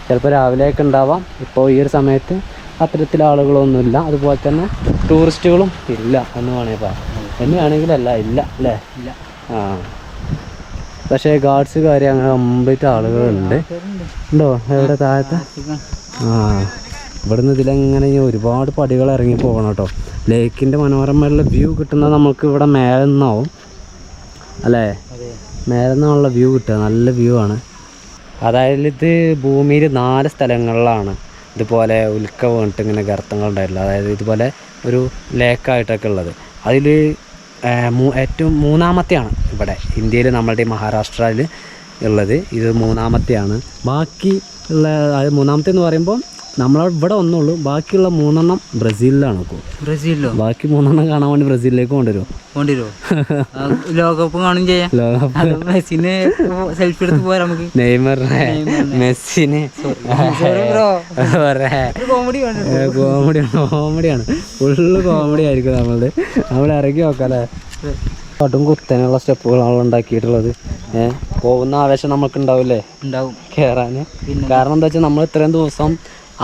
[SPEAKER 1] ചിലപ്പോൾ രാവിലെയൊക്കെ ഉണ്ടാവാം. ഇപ്പോൾ ഈ ഒരു സമയത്ത് അത്തരത്തിൽ ആളുകളൊന്നുമില്ല. അതുപോലെ തന്നെ ടൂറിസ്റ്റുകളും ഇല്ല എന്ന് വേണമെങ്കിൽ പറയാം. എന്നെയാണെങ്കിലല്ല ഇല്ല അല്ലേ. പക്ഷേ ഗാർഡ്സ് കാര്യം അങ്ങനെ കംപ്ലീറ്റ് ആളുകളുണ്ട്. ഉണ്ടോ എവിടെ താഴത്തെ? ഇവിടുന്ന് ഇതിലെങ്ങനെ ഒരുപാട് പടികൾ ഇറങ്ങി പോകണം കേട്ടോ. ലേക്കിൻ്റെ മനോഹരമായിട്ടുള്ള വ്യൂ കിട്ടുന്നത് നമുക്ക് ഇവിടെ മേലെ നിന്നാവും അല്ലേ, മേലെ നിന്നുള്ള വ്യൂ കിട്ടുക, നല്ല വ്യൂ ആണ്. അതായത് ഇത് ഭൂമിയിൽ 4 സ്ഥലങ്ങളിലാണ് ഇതുപോലെ ഉൽക്ക വീണിട്ട് ഇങ്ങനെ ഗർത്തങ്ങളുണ്ടായിട്ടുള്ളത്. അതായത് ഇതുപോലെ ഒരു ലേക്കായിട്ടൊക്കെ ഉള്ളത്. അതിൽ ഏറ്റവും 3ാമത്തെയാണ് ഇവിടെ ഇന്ത്യയിൽ, നമ്മളുടെ മഹാരാഷ്ട്രയിൽ ഉള്ളത്. ഇത് 3ാമത്തെയാണ്. ബാക്കി ഉള്ള 3ാമത്തെ എന്ന് പറയുമ്പോൾ നമ്മളിവിടെ ഒന്നുള്ളൂ, ബാക്കിയുള്ള 3 ബ്രസീലിലാണ്.
[SPEAKER 3] ബ്രസീലിലോ?
[SPEAKER 1] ബാക്കി 3 കാണാൻ വേണ്ടി ബ്രസീലിലേക്ക് കൊണ്ടുവരുമോ?
[SPEAKER 3] ലോകകപ്പ് കാണും ചെയ്യാം. മെസ്സിനെ സെൽഫി എടുത്ത് പോരാ നമുക്ക്.
[SPEAKER 1] നെയ്മറിനെ, മെസ്സിനെ കോമഡിയാണ്, ഫുള്ള് കോമഡി ആയിരിക്കും. നമ്മൾ ഇറങ്ങി നോക്കാം അല്ലേ. കടും കുത്തനെയുള്ള സ്റ്റെപ്പുകളാണ് ഉണ്ടാക്കിയിട്ടുള്ളത്. പോകുന്ന ആവേശം നമുക്ക് ഉണ്ടാവില്ലേ, ഉണ്ടാവും കയറാൻ. കാരണം എന്താ വെച്ചാൽ നമ്മൾ ഇത്രയും ദിവസം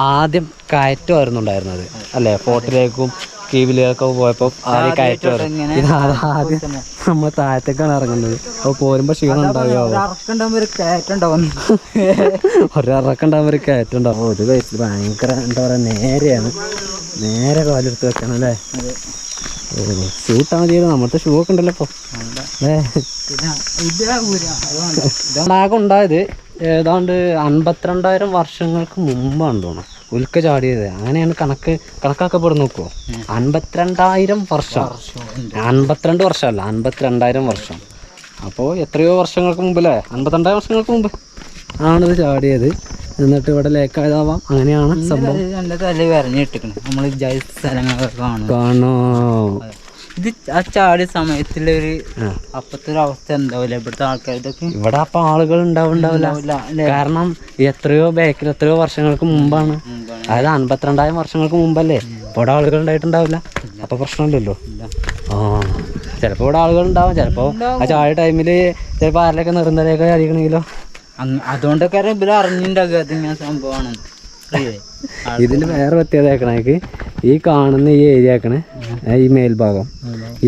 [SPEAKER 1] ആദ്യം കയറ്റമായിരുന്നു ഉണ്ടായിരുന്നത് അല്ലേ, ഫോർട്ടിലേക്കും കീവിലേക്കൊക്കെ പോയപ്പോൾ ആദ്യം കയറ്റമായിരുന്നു. ഇത് ആദ്യം നമ്മൾ താഴത്തേക്കാണ് ഇറങ്ങുന്നത്. അപ്പോൾ പോരുമ്പോൾ ക്ഷീണം ഉണ്ടാവുമോ, ഒരിറക്കുണ്ടാകുമ്പോൾ ഒരു കയറ്റം ഉണ്ടാവും. ഒരു വയസ്സിൽ ഭയങ്കര എന്താ പറയുക, നേരെ കാലെടുത്ത് വെക്കണം അല്ലേ. ഷൂട്ടാണ് ചെയ്തത്. നമ്മളത്തെ ഷൂ ഒക്കെ ഉണ്ടല്ലോ ഇപ്പോൾ. ഉണ്ടാകും ഉണ്ടായത് ഏതാണ്ട് 52,000 വർഷങ്ങൾക്ക് മുമ്പാണ് തോന്നുന്നു ഉൽക്ക ചാടിയത്. അങ്ങനെയാണ് കണക്കാക്കപ്പെടുന്ന. നോക്കുമോ, 52,000 വർഷം, 52 വർഷമല്ല, 52,000 വർഷം. അപ്പോൾ എത്രയോ വർഷങ്ങൾക്ക് മുമ്പ് അല്ലേ, 52,000 വർഷങ്ങൾക്ക് മുമ്പ് ആണിത് ചാടിയത്. എന്നിട്ട് ഇവിടെ ലേക്കായതാവാം, അങ്ങനെയാണ് സംഭവം. കാണോ
[SPEAKER 3] ഇത് ആ ചാടിയ സമയത്തുള്ളൊരു അപ്പത്തെ ഒരു അവസ്ഥ എന്താവില്ല ഇവിടുത്തെ ആൾക്കാർക്ക്.
[SPEAKER 1] ഇവിടെ അപ്പം ആളുകൾ ഉണ്ടാവില്ല. കാരണം എത്രയോ ബാക്കിൽ എത്രയോ വർഷങ്ങൾക്ക് മുമ്പാണ്. അതായത് 52,000 വർഷങ്ങൾക്ക് മുമ്പല്ലേ. ഇവിടെ ആളുകൾ ഉണ്ടായിട്ടുണ്ടാവില്ല, അപ്പൊ പ്രശ്നമില്ലല്ലോ. ചിലപ്പോൾ ഇവിടെ ആളുകൾ ഉണ്ടാവും, ചിലപ്പോൾ ആ ചാടിയ ടൈമിൽ ചിലപ്പോൾ ആരിലൊക്കെ നിർന്നലൊക്കെ അടിക്കണമെങ്കിലോ.
[SPEAKER 3] അതുകൊണ്ടൊക്കെ ഇവര് അറിഞ്ഞിട്ടുണ്ടാക്കുക അതിങ്ങനെ സംഭവമാണ്.
[SPEAKER 1] ഇതിൽ വേറെ പ്രത്യേകത ആക്കണേക്ക് ഈ കാണുന്ന ഈ ഏരിയ ആക്കണേ, ഈ മേൽഭാഗം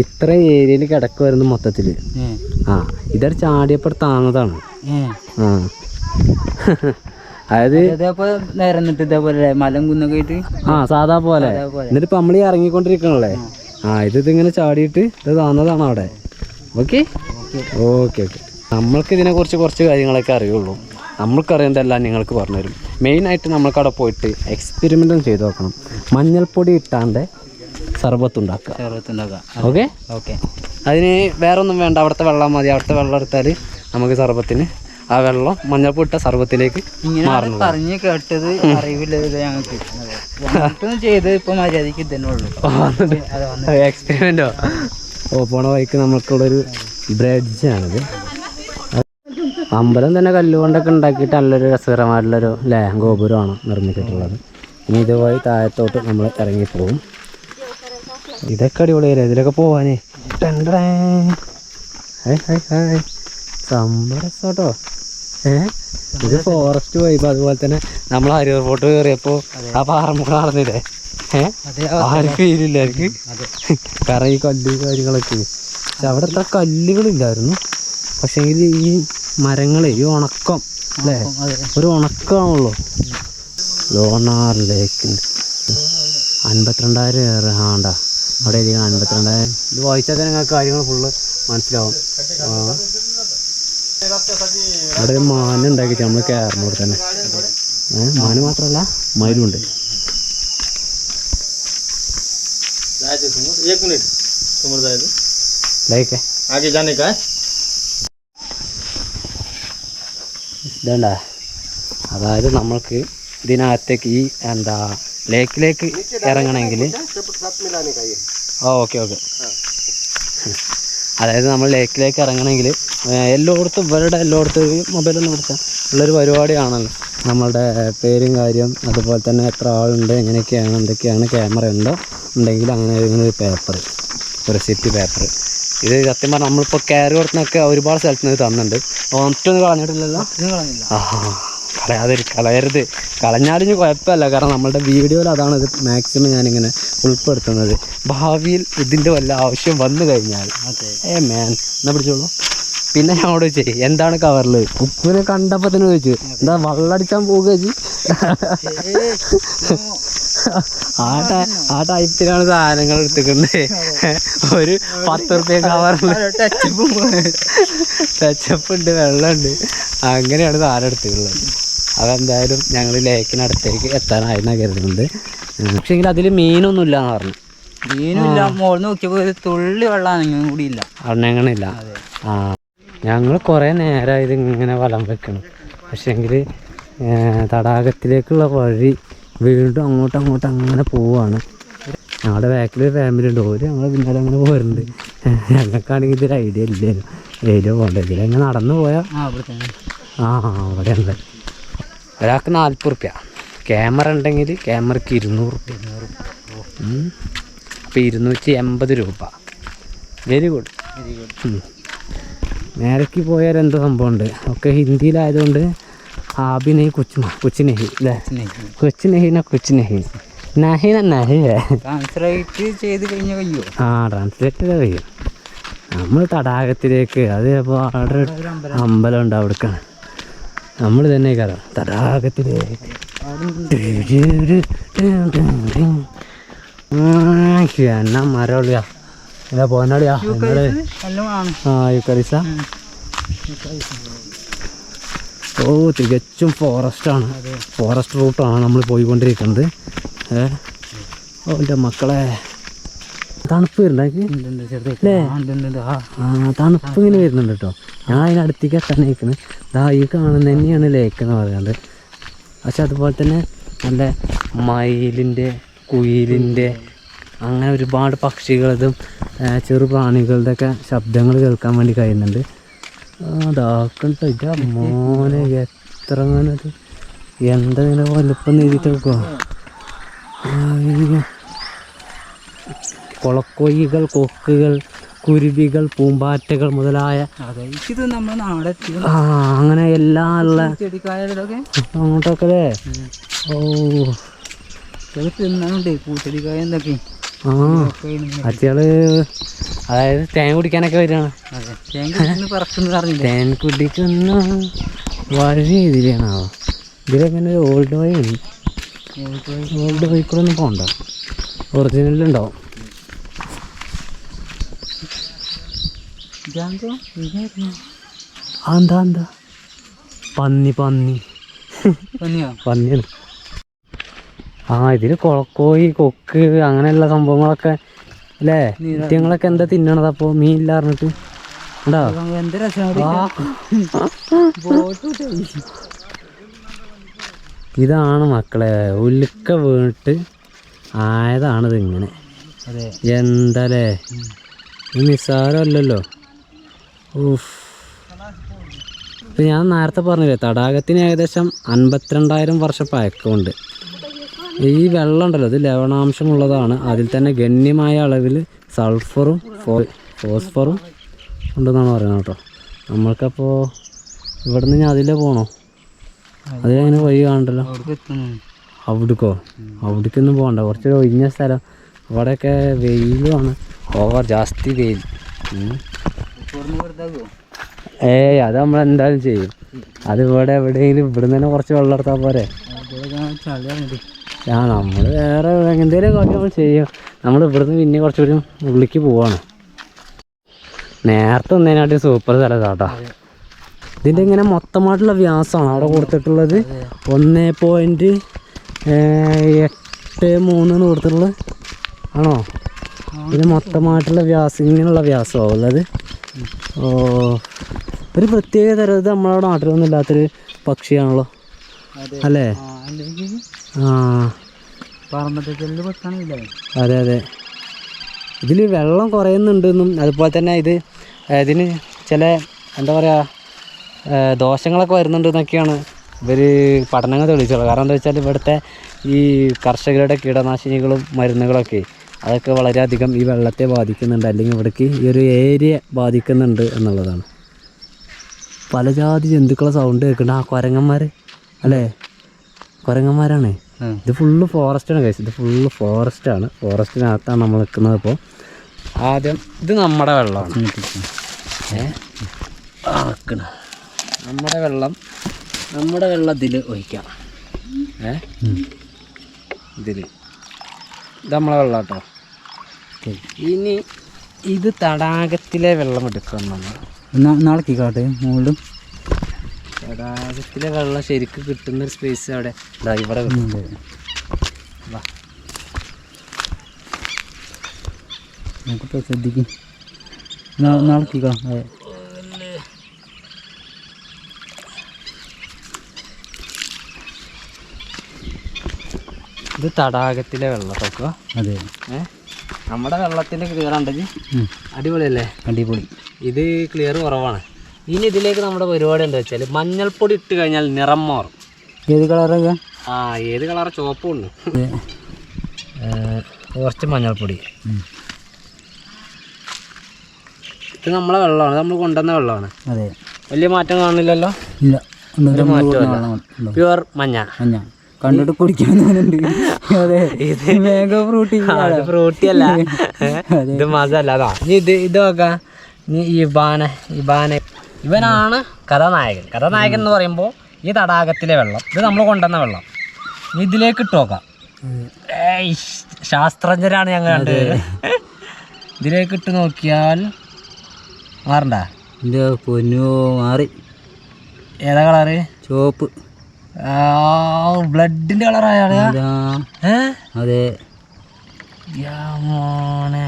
[SPEAKER 1] ഇത്ര ഏരിയയിൽ കിടക്ക് വരുന്ന മൊത്തത്തില്. ഇതൊരു ചാടിയപ്പോൾ താന്നതാണ്. അതായത്
[SPEAKER 3] ഇതേപോലെ മലം കുന്നൊക്കെ ആയിട്ട്
[SPEAKER 1] സാധാ പോലെ. എന്നിട്ട് ഇപ്പൊ നമ്മൾ ഈ ഇറങ്ങിക്കൊണ്ടിരിക്കണല്ലേ, ഇതിങ്ങനെ ചാടിയിട്ട് ഇത് താന്നതാണ് അവിടെ. Okay okay okay. നമ്മൾക്ക് ഇതിനെക്കുറിച്ച് കുറച്ച് കാര്യങ്ങളൊക്കെ അറിയുള്ളൂ. നമ്മൾക്കറിയുന്നതെല്ലാം നിങ്ങൾക്ക് പറഞ്ഞുതരും. മെയിനായിട്ട് നമ്മൾക്കവിടെ പോയിട്ട് എക്സ്പെരിമെൻറ്റും ചെയ്ത് നോക്കണം. മഞ്ഞൾപ്പൊടി ഇട്ടാണ്ട് സർബത്ത് ഉണ്ടാക്കുക. Okay okay. അതിന് വേറെ ഒന്നും വേണ്ട, അവിടുത്തെ വെള്ളം മതി. അവിടുത്തെ വെള്ളം എടുത്താൽ നമുക്ക് സർബത്തിന് ആ വെള്ളം മഞ്ഞൾപ്പൊടി ഇട്ട സർബത്തിലേക്ക് മാറുന്നു.
[SPEAKER 3] പറഞ്ഞു കേട്ടത് അറിവില്ല ഞങ്ങൾക്ക് ചെയ്ത് ഇപ്പം മര്യാദയ്ക്ക് തന്നെ ഉള്ളൂ.
[SPEAKER 1] എക്സ്പെരിമെൻറ്റോ? പോണ വഴിക്ക് നമുക്കുള്ളൊരു ബ്രിഡ്ജാണിത്. അമ്പലം തന്നെ കല്ലുകൊണ്ടൊക്കെ ഉണ്ടാക്കിയിട്ട് നല്ലൊരു രസകരമായിട്ടുള്ളൊരു ഗോപുരമാണ് നിർമ്മിച്ചിട്ടുള്ളത്. ഇനി ഇതുവഴി താഴത്തോട്ട് നമ്മൾ ഇറങ്ങിപ്പോവും. ഇതൊക്കെ അടിപൊളിയല്ലേ, ഇതിലൊക്കെ പോവാനേ. സംഭരസോട്ടോ. ഇത് ഫോറസ്റ്റ് വൈബ്. അതുപോലെ തന്നെ നമ്മൾ അരൂർ ഫോർട്ട് കയറിയപ്പോൾ ആ പാറമുകൾ നടന്നില്ലേ, ആരും ഫീലില്ല എനിക്ക്. കാരണം ഈ കല്ല് കാര്യങ്ങളൊക്കെ, പക്ഷെ അവിടെ അത്ര കല്ലുകളില്ലായിരുന്നു. പക്ഷേ ഈ മരങ്ങളെ ഈ ഉണക്കം അല്ലേ, ഒരു ഉണക്കമാണല്ലോ. ലോണാർ ലേക്കിന് 52,000 ആണ്ടാ അവിടെ എഴുതിയാണ് 52,000. ഇത് വായിച്ചാൽ തന്നെ നിങ്ങൾക്ക് കാര്യങ്ങൾ ഫുള്ള് മനസ്സിലാവും. അവിടെ ഒരു മാന ഉണ്ടാക്കിയിട്ട് നമ്മൾ കയറുന്നോട് തന്നെ. മാന് മാത്രമല്ല മയിലുണ്ട്. ഇതേണ്ട, അതായത് നമ്മൾക്ക് ഇതിനകത്തേക്ക് ഈ ലേക്കിലേക്ക് ഇറങ്ങണമെങ്കിൽ ഓക്കെ ഓക്കെ. അതായത് നമ്മൾ ലേക്കിലേക്ക് ഇറങ്ങണമെങ്കിൽ എല്ലായിടത്തും മൊബൈലൊന്നും കൊടുത്താൽ ഉള്ളൊരു പരിപാടിയാണല്ലോ. നമ്മളുടെ പേരും കാര്യം, അതുപോലെ തന്നെ എത്ര ആളുണ്ട്, എങ്ങനെയൊക്കെയാണ്, എന്തൊക്കെയാണ്, ക്യാമറ ഉണ്ടെങ്കിൽ അങ്ങനെ ഒരു പേപ്പർ, ഒരു സെറ്റ് പേപ്പർ. ഇത് സത്യം പറഞ്ഞാൽ നമ്മളിപ്പോൾ കയറി കൊടുക്കുന്നൊക്കെ ഒരുപാട് സ്ഥലത്ത് നിന്ന് തന്നിട്ടുണ്ട്. ഒറ്റൊന്നും കളഞ്ഞിട്ടില്ലല്ലോ. കളയരുത്. കളഞ്ഞാലും കുഴപ്പമില്ല, കാരണം നമ്മളുടെ വീഡിയോയിൽ അതാണ് ഇത് മാക്സിമം ഞാനിങ്ങനെ ഉൾപ്പെടുത്തുന്നത്. ഭാവിയിൽ ഇതിൻ്റെ വല്ല ആവശ്യം വന്നു കഴിഞ്ഞാൽ എന്നാ പിടിച്ചോളൂ. പിന്നെ ഞാൻ അവിടെ ചോദിച്ചേ എന്താണ് കവറിൽ, ഉപ്പിനെ കണ്ടപ്പോൾ തന്നെ ചോദിച്ചു എന്താ വള്ളടിച്ചാൻ പോവുക ചേച്ചി. ആ ടൈപ്പിലാണ് സാധനങ്ങൾ എടുത്തിട്ടുണ്ട്. ഒരു 10 റുപ്യ കവറിൽ ടച്ചപ്പ് ഉണ്ട്, വെള്ളമുണ്ട്, അങ്ങനെയാണ് സാധനം എടുത്തിട്ടുള്ളത്. അതെന്തായാലും ഞങ്ങൾ ലേക്കിനടുത്തേക്ക് എത്താനായിരുന്നു കരുതുന്നുണ്ട്. പക്ഷേങ്കിൽ അതിൽ മീനൊന്നും ഇല്ലാന്ന് പറഞ്ഞു.
[SPEAKER 3] മീനില്ല, മോളിൽ നോക്കിയപ്പോൾ ഒരു തുള്ളി വെള്ളം അനങ്ങും കൂടി ഇല്ല,
[SPEAKER 1] അനങ്ങണില്ല. ആ ഞങ്ങൾ കുറേ നേരമായി ഇത് ഇങ്ങനെ വലം വെക്കണം. പക്ഷേങ്കിൽ തടാകത്തിലേക്കുള്ള വഴി വീണ്ടും അങ്ങോട്ട് അങ്ങനെ പോവുകയാണ്. ഞങ്ങളുടെ ബാക്കിൽ ഒരു ഫാമിലി ഉണ്ട്, ഓര് ഞങ്ങൾ പിന്നാലെ അങ്ങനെ പോരുന്നുണ്ട്. ഞങ്ങൾക്കാണെങ്കിൽ ഇതൊരു ഐഡിയ ഇല്ലായിരുന്നു ഏരിയ പോകേണ്ടത്. ഇതിലെങ്ങനെ നടന്നു പോയാൽ അവിടെ ഉണ്ട്. ഒരാൾക്ക് 40 റുപ്യ, ക്യാമറ ഉണ്ടെങ്കിൽ ക്യാമറയ്ക്ക് 200 റുപ്യ, അപ്പോൾ 280 രൂപ. Very good. നേരേക്ക് പോയാൽ എന്ത് സംഭവമുണ്ട്, ഒക്കെ ഹിന്ദിയിലായതുകൊണ്ട് ആബി നെഹി കുച്ച് നെഹി അല്ലേ, കുച്ച് നെഹിന കുച്ച് നെഹി നഹിന നഹി.
[SPEAKER 3] ട്രാൻസ്ലേറ്റ് ചെയ്ത് കഴിഞ്ഞാൽ കഴിയുമോ?
[SPEAKER 1] ട്രാൻസ്ലേറ്റ് ചെയ്താൽ കഴിയും. നമ്മൾ തടാകത്തിലേക്ക്, അത് അപ്പോൾ അവിടെ അമ്പലം ഉണ്ട്, അവിടേക്കാണ് നമ്മൾ തന്നെ കയറാം തടാകത്തിലേക്ക്. എന്നാ മരമുള്ളിയാ ഇതാ പോന്നാളിയാ യുക്കറിസ. ഓ തികച്ചും ഫോറസ്റ്റാണ്, ഫോറസ്റ്റ് റൂട്ടാണ് നമ്മൾ പോയിക്കൊണ്ടിരിക്കുന്നത്. ഓ എൻ്റെ മക്കളെ തണുപ്പ് വരുന്നുണ്ട് അല്ലേ? തണുപ്പ് ഇങ്ങനെ വരുന്നുണ്ട് കേട്ടോ. ഞാൻ അതിനടുത്തേക്ക് എത്താൻ നിൽക്കുന്നത്. ഇതാ ഈ കാണുന്നത് തന്നെയാണ് ലേക്ക് എന്ന് പറയുന്നത്. പക്ഷെ അതുപോലെ തന്നെ നല്ല മയിലിൻ്റെ, കുയിലിൻ്റെ, അങ്ങനെ ഒരുപാട് പക്ഷികളതും ചെറു പ്രാണികളുടെ ഒക്കെ ശബ്ദങ്ങൾ കേൾക്കാൻ വേണ്ടി കഴിയുന്നുണ്ട്. അതാക്കണ്ട ഇതാ മോനെ എത്ര അങ്ങനത് എന്താ ഇങ്ങനെ വലുപ്പം നീതിട്ട് വെക്കോ. കൊളക്കോയികൾ, കൊക്കുകൾ, കുരുവികൾ, പൂമ്പാറ്റകൾ മുതലായ അങ്ങനെ എല്ലാം ഉള്ള അങ്ങോട്ടൊക്കെ അല്ലേ. ഓ
[SPEAKER 3] പൂച്ചെടിക്കായ എന്തൊക്കെ
[SPEAKER 1] അച്ഛകള് അതായത് തേൻ കുടിക്കാനൊക്കെ വരികയാണ്. തേൻ കുടിക്കുന്ന വഴി ഇതിലാണോ? ഇതിലെങ്ങനെ ഒരു ഓൾഡ് വഴി ഉണ്ട്. ഓൾഡ് വഴിക്കൂടെ ഒന്നും പോകണ്ട, ഒറിജിനലുണ്ടാവും. എന്താ പന്നിയാണ്. ഇതിൽ കൊളക്കോയി, കൊക്ക്, അങ്ങനെയുള്ള സംഭവങ്ങളൊക്കെ അല്ലേ. കുട്ടികളൊക്കെ എന്താ തിന്നണത് അപ്പോൾ മീൻ ഇല്ല പറഞ്ഞിട്ട് ഉണ്ടോ? ഇതാണ് മക്കളെ ഉലുക്ക വീണിട്ട് ആയതാണിത് ഇങ്ങനെ. എന്താലേ ഇത് നിസ്സാരമല്ലല്ലോ. ഊഫ്. ഇപ്പം ഞാൻ നേരത്തെ പറഞ്ഞില്ലേ, തടാകത്തിന് ഏകദേശം 52,000 വർഷം പഴക്കമുണ്ട്. ഈ വെള്ളം ഉണ്ടല്ലോ, ഇത് ലവണാംശമുള്ളതാണ്. അതിൽ തന്നെ ഗണ്യമായ അളവിൽ സൾഫറും ഫോസ്ഫറും ഉണ്ടെന്നാണ് പറയുന്നത് കേട്ടോ. നമ്മൾക്കപ്പോൾ ഇവിടെ നിന്ന് ഞാൻ അതിലേ പോകണോ? അതിലങ്ങനെ വഴി കാണണ്ടല്ലോ. അവിടേക്കോ? അവിടേക്കൊന്നും പോകണ്ട, കുറച്ച് ഒഴിഞ്ഞ സ്ഥലം. ഇവിടെയൊക്കെ വെയിലുമാണ്, ഓവർ ജാസ്തി വെയിൽ. അത് നമ്മളെന്തായാലും ചെയ്യും. അത് ഇവിടെ എവിടെയെങ്കിലും ഇവിടെ നിന്ന് തന്നെ കുറച്ച് വെള്ളം എടുത്താൽ പോരെ. നമ്മൾ വേറെ എന്തെങ്കിലും കാര്യം നമ്മൾ ചെയ്യും. നമ്മൾ ഇവിടുന്ന് പിന്നെ കുറച്ചുകൂടി ഉള്ളിലേക്ക് പോവാണ്. നേരത്തെ ഒന്നതിനായിട്ട് സൂപ്പർ സ്ഥലം കേട്ടോ. ഇതിൻ്റെ ഇങ്ങനെ മൊത്തമായിട്ടുള്ള വ്യാസമാണ് അവിടെ കൊടുത്തിട്ടുള്ളത്. 1.83 കൊടുത്തിട്ടുള്ളത് ആണോ? ഇത് മൊത്തമായിട്ടുള്ള വ്യാസം, ഇങ്ങനെയുള്ള വ്യാസമാവും ഉള്ളത്. ഓ, ഒരു പ്രത്യേക തരം, ഇത് നമ്മളവിടെ നാട്ടിലൊന്നും ഇല്ലാത്തൊരു പക്ഷിയാണല്ലോ അല്ലേ? അതെ. ഇതിൽ വെള്ളം കുറയുന്നുണ്ടെന്നും അതുപോലെ തന്നെ ഇതിന് ചില എന്താ പറയുക ദോഷങ്ങളൊക്കെ വരുന്നുണ്ടെന്നൊക്കെയാണ് ഇവർ പഠനങ്ങൾ തെളിയിച്ചുള്ളത്. കാരണം എന്താ വെച്ചാൽ ഇവിടുത്തെ ഈ കർഷകരുടെ കീടനാശിനികളും മരുന്നുകളൊക്കെ അതൊക്കെ വളരെയധികം ഈ വെള്ളത്തെ ബാധിക്കുന്നുണ്ട്, അല്ലെങ്കിൽ ഇവിടേക്ക് ഈ ഒരു ഏരിയ ബാധിക്കുന്നുണ്ട് എന്നുള്ളതാണ്. പല ജാതി ജന്തുക്കളെ സൗണ്ട് കേൾക്കുന്നുണ്ട്. കുരങ്ങന്മാർ അല്ലേ? കുരങ്ങന്മാരാണ്. ഇത് ഫുള്ള് ഫോറസ്റ്റാണ് കഴിച്ചത്. ഇത് ഫുള്ള് ഫോറസ്റ്റാണ്. ഫോറസ്റ്റിനകത്താണ് നമ്മൾ നിൽക്കുന്നത്. ഇപ്പോൾ ആദ്യം ഇത് നമ്മുടെ വെള്ളമാണ്. നമ്മുടെ വെള്ളം ഇതിൽ ഒഴിക്കാം. ഇതിൽ ഇത് നമ്മളെ വെള്ളം കേട്ടോ. ഇനി ഇത് തടാകത്തിലെ വെള്ളം എടുക്കണം.
[SPEAKER 3] നാളേക്ക് കാട്ടെ മുകളിലും
[SPEAKER 1] തടാകത്തിലെ വെള്ളം ശരിക്കും കിട്ടുന്നൊരു സ്പേസ് അവിടെ ഇതാ ഇവിടെ കിട്ടുന്നുണ്ട്.
[SPEAKER 3] നോക്കട്ടെ, ശ്രദ്ധിക്കും. നാളേക്ക് കാ
[SPEAKER 1] ഇത് തടാകത്തിലെ വെള്ളം നോക്കുക.
[SPEAKER 3] അതെ,
[SPEAKER 1] നമ്മുടെ വെള്ളത്തിൻ്റെ ക്ലിയർ ഉണ്ടെങ്കിൽ അടിപൊളിയല്ലേ?
[SPEAKER 3] അടിപൊളി.
[SPEAKER 1] ഇത് ക്ലിയർ കുറവാണ്. ഇനി ഇതിലേക്ക് നമ്മുടെ പരിപാടി എന്താ വെച്ചാൽ മഞ്ഞൾപ്പൊടി ഇട്ട് കഴിഞ്ഞാൽ നിറം മാറും.
[SPEAKER 3] ഏത് കളറൊക്കെ?
[SPEAKER 1] ഏത് കളറ്? ചുവപ്പും ഉണ്ട്. കുറച്ച് മഞ്ഞൾപ്പൊടി. ഇത് നമ്മളെ വെള്ളമാണ്, നമ്മൾ കൊണ്ടുവന്ന വെള്ളമാണ്.
[SPEAKER 3] അതെ,
[SPEAKER 1] വലിയ മാറ്റം കാണില്ലല്ലോ?
[SPEAKER 3] ഇല്ല,
[SPEAKER 1] ഒരു മാറ്റമല്ല. പ്യുവർ മഞ്ഞ.
[SPEAKER 3] കണ്ടിട്ട് കുടിക്കാൻ അതെ, ഇത് മാംഗോ ഫ്രൂട്ടി.
[SPEAKER 1] ഫ്രൂട്ടി അല്ല, ഇത് മസാല. അതാ ഇത് നോക്കാം. ഇവനാണ് കഥാനായകൻ. കഥാനായകൻ എന്ന് പറയുമ്പോൾ ഈ തടാകത്തിലെ വെള്ളം, ഇത് നമ്മൾ കൊണ്ടുവന്ന വെള്ളം ഇതിലേക്ക് ഇട്ട് നോക്കാം. ശാസ്ത്രജ്ഞരാണ് ഞങ്ങൾ രണ്ടുപേരും. ഇതിലേക്ക് ഇട്ട് നോക്കിയാൽ മാറണ്ട.
[SPEAKER 3] എൻ്റെ പൊന്നോ, മാറി.
[SPEAKER 1] ഏതാ കളറ്?
[SPEAKER 3] ചുവപ്പ്.
[SPEAKER 1] ബ്ലഡിന്റെ കളറാണ്.
[SPEAKER 3] അതെ
[SPEAKER 1] മോനെ,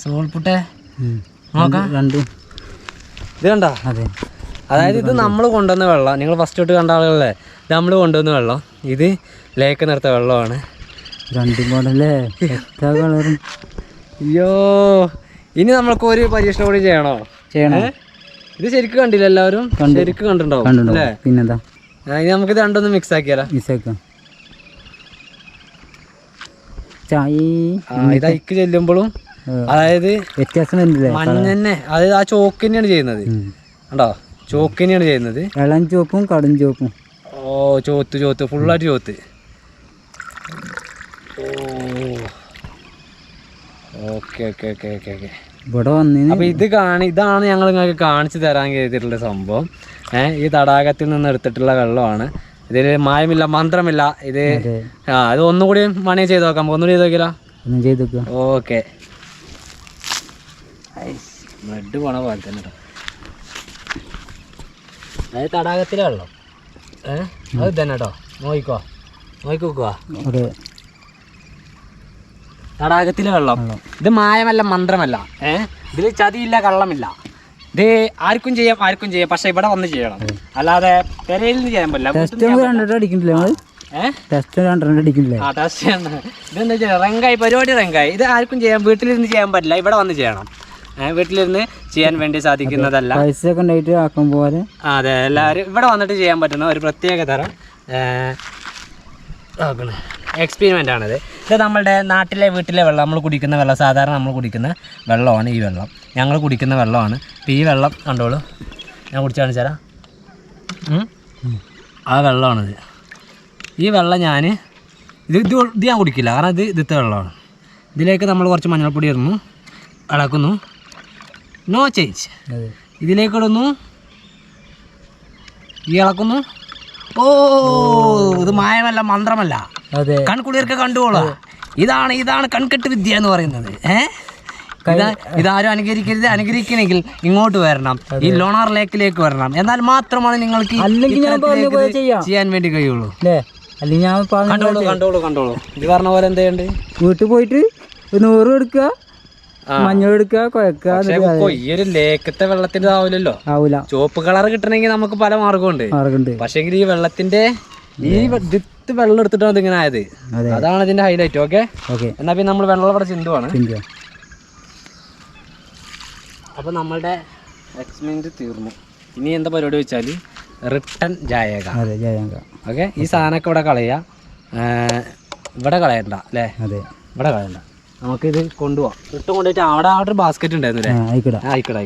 [SPEAKER 1] സോൾപുട്ടെ നോക്കാം.
[SPEAKER 3] രണ്ടും
[SPEAKER 1] ഇത് കണ്ട?
[SPEAKER 3] അതെ,
[SPEAKER 1] അതായത് ഇത് നമ്മൾ കൊണ്ടുവന്ന വെള്ളം. നിങ്ങൾ ഫസ്റ്റ് തൊട്ട് കണ്ട ആളുകളല്ലേ, ഇത് നമ്മൾ കൊണ്ടുവന്ന വെള്ളം. ഇത് ലേക്ക് നിർത്ത വെള്ളമാണ്.
[SPEAKER 3] രണ്ടും കൊണ്ടല്ലേ കളറും.
[SPEAKER 1] അയ്യോ, ഇനി നമ്മൾക്ക് ഒരു പരീക്ഷണം കൂടി ചെയ്യണോ? ഇത് ശരിക്കും കണ്ടില്ല എല്ലാവരും? ശരിക്കും കണ്ടിട്ടുണ്ടാവും അല്ലേ?
[SPEAKER 3] പിന്നെന്താ,
[SPEAKER 1] ഇനി നമുക്ക് ഇത് രണ്ടൊന്നും മിക്സ് ആക്കിയാലോ? ഇത് അയക്ക് ചെല്ലുമ്പോഴും അതായത്
[SPEAKER 3] വ്യത്യാസം
[SPEAKER 1] മഞ്ഞന്നെ, അതായത് ആ ചോക്ക് തന്നെയാണ് ചെയ്യുന്നത്. കണ്ടോ? ചോക്ക് തന്നെയാണ് ചെയ്യുന്നത്.
[SPEAKER 3] ഇളം ചോപ്പും കടും ചോപ്പും.
[SPEAKER 1] ചോത്ത് ഫുള്ളായിട്ട് ചോത്ത്. ഓക്കെ.
[SPEAKER 3] ഇവിടെ വന്ന്
[SPEAKER 1] അപ്പൊ ഇതാണ് ഞങ്ങൾ നിങ്ങൾക്ക് കാണിച്ചു തരാൻ ചെയ്തിട്ടുള്ള സംഭവം. ഈ തടാകത്തിൽ നിന്ന് എടുത്തിട്ടുള്ള വെള്ളമാണ്. ഇതിൽ മായമില്ല, മന്ത്രമില്ല. ഇത് ഇത് ഒന്നുകൂടി മണി ചെയ്ത് നോക്കാം. ഒന്നുകൂടി ചെയ്ത് നോക്കിയാലോ? ഓക്കെ. ബ്ലഡ് പോണ പോലെ തന്നെ കേട്ടോ. അതായത് തടാകത്തിലെ വെള്ളം അത് തന്നെ കേട്ടോ. നോക്കിക്കോക്കുക. തടാകത്തിലെ വെള്ളം. ഇത് മായമല്ല, മന്ത്രമല്ല. ഇതിൽ ചതിയില്ല, കള്ളമില്ല. ഇത് ആർക്കും ചെയ്യാം. പക്ഷെ ഇവിടെ വന്ന് ചെയ്യണം, അല്ലാതെ പെരയിൽ നിന്ന് ചെയ്യാൻ പറ്റില്ല. ഇതെന്താ വെച്ചാൽ റെങ്കായി, പരിപാടി റെങ്കായി. ഇത് ആർക്കും ചെയ്യാം, വീട്ടിലിരുന്ന് ചെയ്യാൻ പറ്റില്ല, ഇവിടെ വന്ന് ചെയ്യണം. വീട്ടിലിരുന്ന് ചെയ്യാൻ വേണ്ടി സാധിക്കുന്നതല്ല. അതെ, എല്ലാവരും ഇവിടെ വന്നിട്ട് ചെയ്യാൻ പറ്റുന്ന ഒരു പ്രത്യേക തരം എക്സ്പെരിമെൻ്റ് ആണിത്. ഇത് നമ്മളുടെ നാട്ടിലെ വീട്ടിലെ വെള്ളം, നമ്മൾ കുടിക്കുന്ന വെള്ളം, സാധാരണ നമ്മൾ കുടിക്കുന്ന വെള്ളമാണ് ഈ വെള്ളം. ഞങ്ങൾ കുടിക്കുന്ന വെള്ളമാണ്. അപ്പോൾ ഈ വെള്ളം കണ്ടോളൂ, ഞാൻ കുടിച്ച് കാണിച്ചു തരാം. ആ വെള്ളമാണിത്. ഈ വെള്ളം ഇത് ഞാൻ കുടിക്കില്ല, കാരണം ഇതിത്തെ വെള്ളമാണ്. ഇതിലേക്ക് നമ്മൾ കുറച്ച് മഞ്ഞൾപ്പൊടി ഇടുന്നു, ഇളക്കുന്നു. No change. ഇതിലേക്ക് ഇടുന്നു, ഇളക്കുന്നു. ഇത് മായമല്ല, മന്ത്രമല്ല. കൺകുളിർക്ക് കണ്ടുകൊള്ളാം. ഇതാണ് കൺകെട്ട് വിദ്യ എന്ന് പറയുന്നത്. ഇതാരും അനുകരിക്കണമെങ്കിൽ ഇങ്ങോട്ട് വരണം, ഈ ലോണാർ ലേക്കിലേക്ക് വരണം. എന്നാൽ മാത്രമാണ് നിങ്ങൾക്ക് ചെയ്യാൻ വേണ്ടി കഴിയുള്ളൂ. കണ്ടോളൂ. ഇത് പറഞ്ഞ പോലെ എന്ത് ചെയ്യണ്ട്?
[SPEAKER 3] വീട്ടിൽ പോയിട്ട് 100 എടുക്കുക, മഞ്ഞൾ എടുക്കുക, കുഴക്കുക.
[SPEAKER 1] ഈ ഒരു ലേക്കത്തെ വെള്ളത്തിന്റെ ആവില്ലല്ലോ, ചുവപ്പ് കളർ കിട്ടണമെങ്കിൽ നമുക്ക് പല മാർഗമുണ്ട്. പക്ഷേ ഈ വെള്ളത്തിന്റെ വെള്ളം എടുത്തിട്ടാണ് ഇതിങ്ങനെ ആയത്. അതാണ് ഇതിന്റെ ഹൈലൈറ്റ്. ഓക്കെ, എന്നാ പിന്നെ നമ്മൾ വെള്ളം ഇവിടെ ചിന്തുവാണ്. അപ്പൊ നമ്മളുടെ എക്സ്പെരിമെന്റ് തീർന്നു. ഇനി എന്താ പരിപാടി വെച്ചാൽ റിട്ടേൺ ജായക. ഓക്കെ, ഈ സാധനമൊക്കെ ഇവിടെ കളയുക. ഇവിടെ കളയണ്ട അല്ലേ? ഇവിടെ കളയണ്ട. നമുക്കിത് കൊണ്ടുപോകാം. റിട്ടേൺ കൊണ്ടുപോയിട്ട് അവിടെ ഒരു ബാസ്ക്കറ്റ് ഉണ്ടായിരുന്നു അല്ലേ? ആയിക്കോട്ടെ.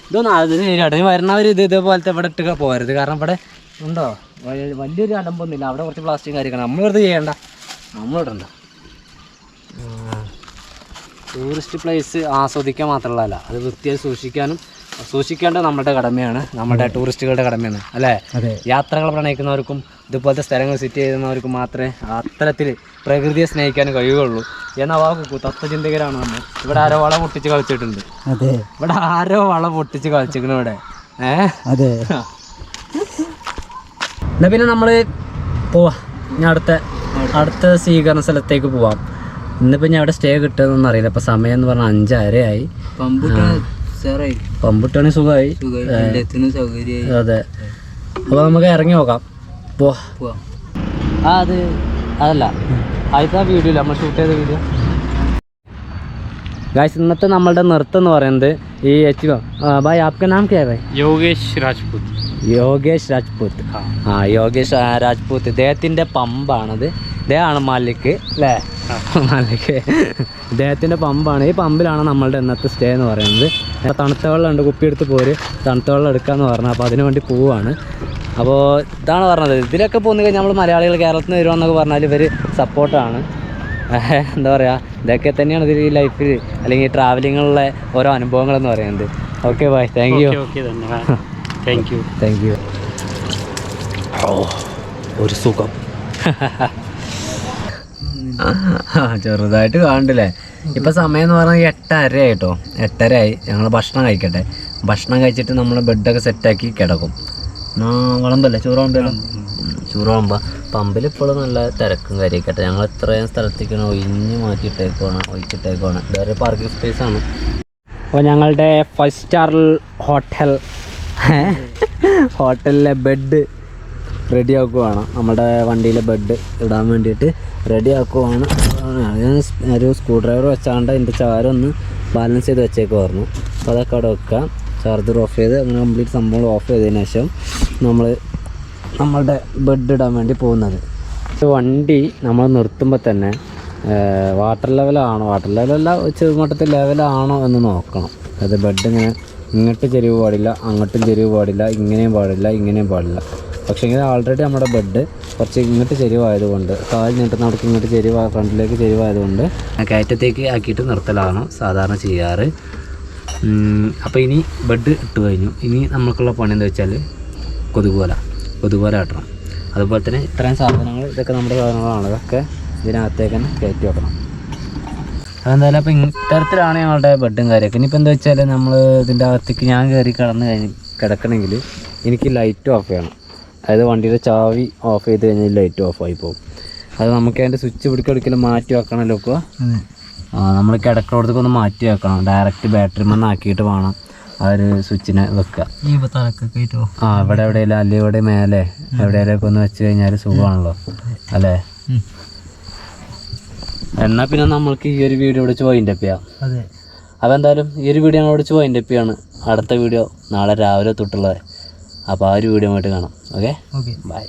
[SPEAKER 1] ഇതൊന്നും അതിന് ശരിയാട്ടെ. വരുന്നവർ ഇതേപോലത്തെ ഇവിടെ ഇട്ട് പോകരുത്. കാരണം ഇവിടെ ഉണ്ടോ വലിയൊരു അലമ്പൊന്നുമില്ല. അവിടെ കുറച്ച് പ്ലാസ്റ്റിക് കാര്യങ്ങൾ നമ്മൾ വെറുതെ ചെയ്യണ്ട, നമ്മളിടണ്ട. ടൂറിസ്റ്റ് പ്ലേസ് ആസ്വദിക്കാൻ മാത്രമുള്ളതല്ല, അത് വൃത്തിയായി സൂക്ഷിക്കേണ്ടത് നമ്മുടെ കടമയാണ്, നമ്മുടെ ടൂറിസ്റ്റുകളുടെ കടമയാണ് അല്ലേ? യാത്രകൾ പ്രണയിക്കുന്നവർക്കും ഇതുപോലത്തെ സ്ഥലങ്ങൾ വിസിറ്റ് ചെയ്യുന്നവർക്ക് മാത്രമേ അത്തരത്തിൽ പ്രകൃതിയെ സ്നേഹിക്കാൻ കഴിയുകയുള്ളൂ എന്നാ വാക്കു തത്വചിന്തകരാണ് നമ്മൾ. ഇവിടെ ആരോ വള പൊട്ടിച്ച് കളിച്ചിട്ടുണ്ട്.
[SPEAKER 3] അതെ,
[SPEAKER 1] ഇവിടെ ആരോ വള പൊട്ടിച്ച് കളിച്ചിരിക്കണം ഇവിടെ.
[SPEAKER 3] അതെ.
[SPEAKER 1] എന്നാ പിന്നെ നമ്മൾ പോവാ. ഞാൻ അടുത്ത സ്വീകരണ സ്ഥലത്തേക്ക് പോവാം. ഇന്നിപ്പോൾ ഞാൻ അവിടെ സ്റ്റേ കിട്ടുമെന്നൊന്നും അറിയില്ല. ഇപ്പോൾ സമയം എന്ന് പറഞ്ഞാൽ 5:30 പമ്പിട്ടാണ് സുഖമായി. അതെ, അപ്പോൾ നമുക്ക് ഇറങ്ങി നോക്കാം. പോവാ. അതല്ല ആദ്യത്തെ വീഡിയോ ഇല്ല നമ്മൾ ഷൂട്ട് ചെയ്ത വീഡിയോ. ഗായ്സ്, ഇന്നത്തെ നമ്മളുടെ നൃത്തം എന്ന് പറയുന്നത് ഈ ഭായ് ആപ്ക നാം ക്യാ ഭായ്?
[SPEAKER 2] യോഗേഷ് രാജ്പൂത്.
[SPEAKER 1] യോഗേഷ് രാജ്പൂത്. യോഗേഷ് രാജ്പൂത് ഇദ്ദേഹത്തിൻ്റെ പമ്പാണത്. ഇദ്ദേഹമാണ് മാലിക് അല്ലേ? മാലിക് ഇദ്ദേഹത്തിൻ്റെ പമ്പാണ്. ഈ പമ്പിലാണ് നമ്മളുടെ ഇന്നത്തെ സ്റ്റേ എന്ന് പറയുന്നത്. തണുത്ത വെള്ളം ഉണ്ട്, കുപ്പിയെടുത്ത് പോര്, തണുത്ത വെള്ളം എടുക്കാമെന്ന് പറഞ്ഞു. അപ്പോൾ അതിനു വേണ്ടി പോവുകയാണ്. അപ്പോൾ ഇതാണ് പറഞ്ഞത്. ഇതിലൊക്കെ പോന്നു കഴിഞ്ഞാൽ നമ്മൾ മലയാളികൾ കേരളത്തിൽ നിന്ന് വരുവാന്നൊക്കെ പറഞ്ഞാൽ ഇവർ സപ്പോർട്ടാണ്. എന്താ പറയുക, ഇതൊക്കെ തന്നെയാണ് ഇതിൽ ഈ ലൈഫിൽ അല്ലെങ്കിൽ ട്രാവലിങ്ങിലുള്ള ഓരോ അനുഭവങ്ങളെന്ന് പറയുന്നത്. Okay bye, thank you. Thank you. ഒരു സുഖം. ചെറുതായിട്ട് കാണണ്ടില്ലേ? ഇപ്പം സമയം എന്ന് പറഞ്ഞാൽ 8:30 ആയിട്ടോ. 8:30 ആയി. ഞങ്ങൾ ഭക്ഷണം കഴിക്കട്ടെ. ഭക്ഷണം കഴിച്ചിട്ട് നമ്മൾ ബെഡൊക്കെ സെറ്റാക്കി കിടക്കും. വിളമ്പല്ലേ? ചോറ് വിളമ്പുമ്പോൾ പമ്പിൽ ഇപ്പോഴും നല്ല തിരക്കും കാര്യമായിക്കട്ടെ. ഞങ്ങൾ ഇത്രയും സ്ഥലത്തേക്കാണ് ഒഴിച്ചിട്ടേക്കുവാണ്. വേറെ പാർക്കിംഗ് സ്പേസാണ്. അപ്പോൾ ഞങ്ങളുടെ 5 സ്റ്റാർ ഹോട്ടലിലെ ബെഡ് റെഡിയാക്കുവാണ്. നമ്മുടെ വണ്ടിയിലെ ബെഡ് ഇടാൻ വേണ്ടിയിട്ട് റെഡിയാക്കുവാണ്. ഒരു സ്ക്രൂ ഡ്രൈവർ വെച്ചാണ്ട് അതിൻ്റെ ചാരൊന്ന് ബാലൻസ് ചെയ്ത് വെച്ചേക്കുമായിരുന്നു. അപ്പോൾ അതൊക്കെ അവിടെ വെക്കാം. ചാർജർ ഓഫ് ചെയ്ത് അങ്ങനെ കംപ്ലീറ്റ് സംഭവങ്ങൾ ഓഫ് ചെയ്തതിന് ശേഷം നമ്മൾ നമ്മളുടെ ബെഡ് ഇടാൻ വേണ്ടി പോകുന്നത്. വണ്ടി നമ്മൾ നിർത്തുമ്പോൾ തന്നെ വാട്ടർ ലെവലല്ല ചെറുമട്ടത്തിൽ ലെവലാണോ എന്ന് നോക്കണം. അതായത് ബെഡ് ഇങ്ങനെ ഇങ്ങോട്ട് ചെരിവ് പാടില്ല, അങ്ങോട്ടും ചെരിവ് പാടില്ല, ഇങ്ങനെയും പാടില്ല. പക്ഷേ ഇങ്ങനെ ഓൾറെഡി നമ്മുടെ ബെഡ് കുറച്ച് ഇങ്ങോട്ട് ചെരിവായതുകൊണ്ട് കാൽ നീട്ടുന്ന അവിടേക്ക് ഇങ്ങോട്ട് ഫ്രണ്ടിലേക്ക് ചെരിവായതുകൊണ്ട് കയറ്റത്തേക്ക് ആക്കിയിട്ട് നിർത്തലാണ് സാധാരണ ചെയ്യാറ്. അപ്പോൾ ഇനി ബെഡ് ഇട്ട് കഴിഞ്ഞു. ഇനി നമുക്കുള്ള പണി എന്താ വെച്ചാൽ കൊതുകുവല ആട്ടണം. അതുപോലെ തന്നെ ഇത്രയും സാധനങ്ങൾ, ഇതൊക്കെ നമ്മുടെ സാധനങ്ങളാണ്. ഇതൊക്കെ ഇതിനകത്തേക്ക് തന്നെ കയറ്റി വെക്കണം. അതെന്തായാലും അപ്പോൾ ഇത്തരത്തിലാണ് ഞങ്ങളുടെ ബെഡും കാര്യമൊക്കെ. ഇനിയിപ്പോൾ എന്താ വെച്ചാൽ നമ്മൾ ഇതിൻ്റെ അകത്തേക്ക് ഞാൻ കയറി കിടക്കണമെങ്കിൽ എനിക്ക് ലൈറ്റ് ഓഫ് ചെയ്യണം. അതായത് വണ്ടിയുടെ ചാവി ഓഫ് ചെയ്ത് കഴിഞ്ഞാൽ ലൈറ്റ് ഓഫായി പോകും. അത് നമുക്ക് അതിൻ്റെ സ്വിച്ച് പിടിക്കെടുക്കലും മാറ്റി വെക്കണമല്ലോ. ഇപ്പോൾ നമ്മൾ കിടക്കുന്നിടത്തേക്ക് ഒന്ന് മാറ്റി വെക്കണം. ഡയറക്റ്റ് ബാറ്ററി ആക്കിയിട്ട് വേണം ആ ഒരു സ്വിച്ചിനെ വെക്കുക. ഇവിടെ എവിടെയെങ്കിലും അല്ലെങ്കിൽ ഇവിടെ മേലെ എവിടെയെങ്കിലൊക്കെ ഒന്ന് വെച്ച് കഴിഞ്ഞാൽ സുഖമാണല്ലോ അല്ലേ? എന്നാൽ പിന്നെ നമ്മൾക്ക് ഈ ഒരു വീഡിയോ ഇവിടെ വൈൻഡപ്പ് ചെയ്യാം. അപ്പോൾ എന്തായാലും ഈ ഒരു വീഡിയോ ഞങ്ങൾ ഇവിടെ വൈൻഡപ്പ് ചെയ്യാണ്. അടുത്ത വീഡിയോ നാളെ രാവിലെ തൊട്ടുള്ളത്. അപ്പോൾ ആ ഒരു വീഡിയോ ആയിട്ട് കാണാം. Okay, by.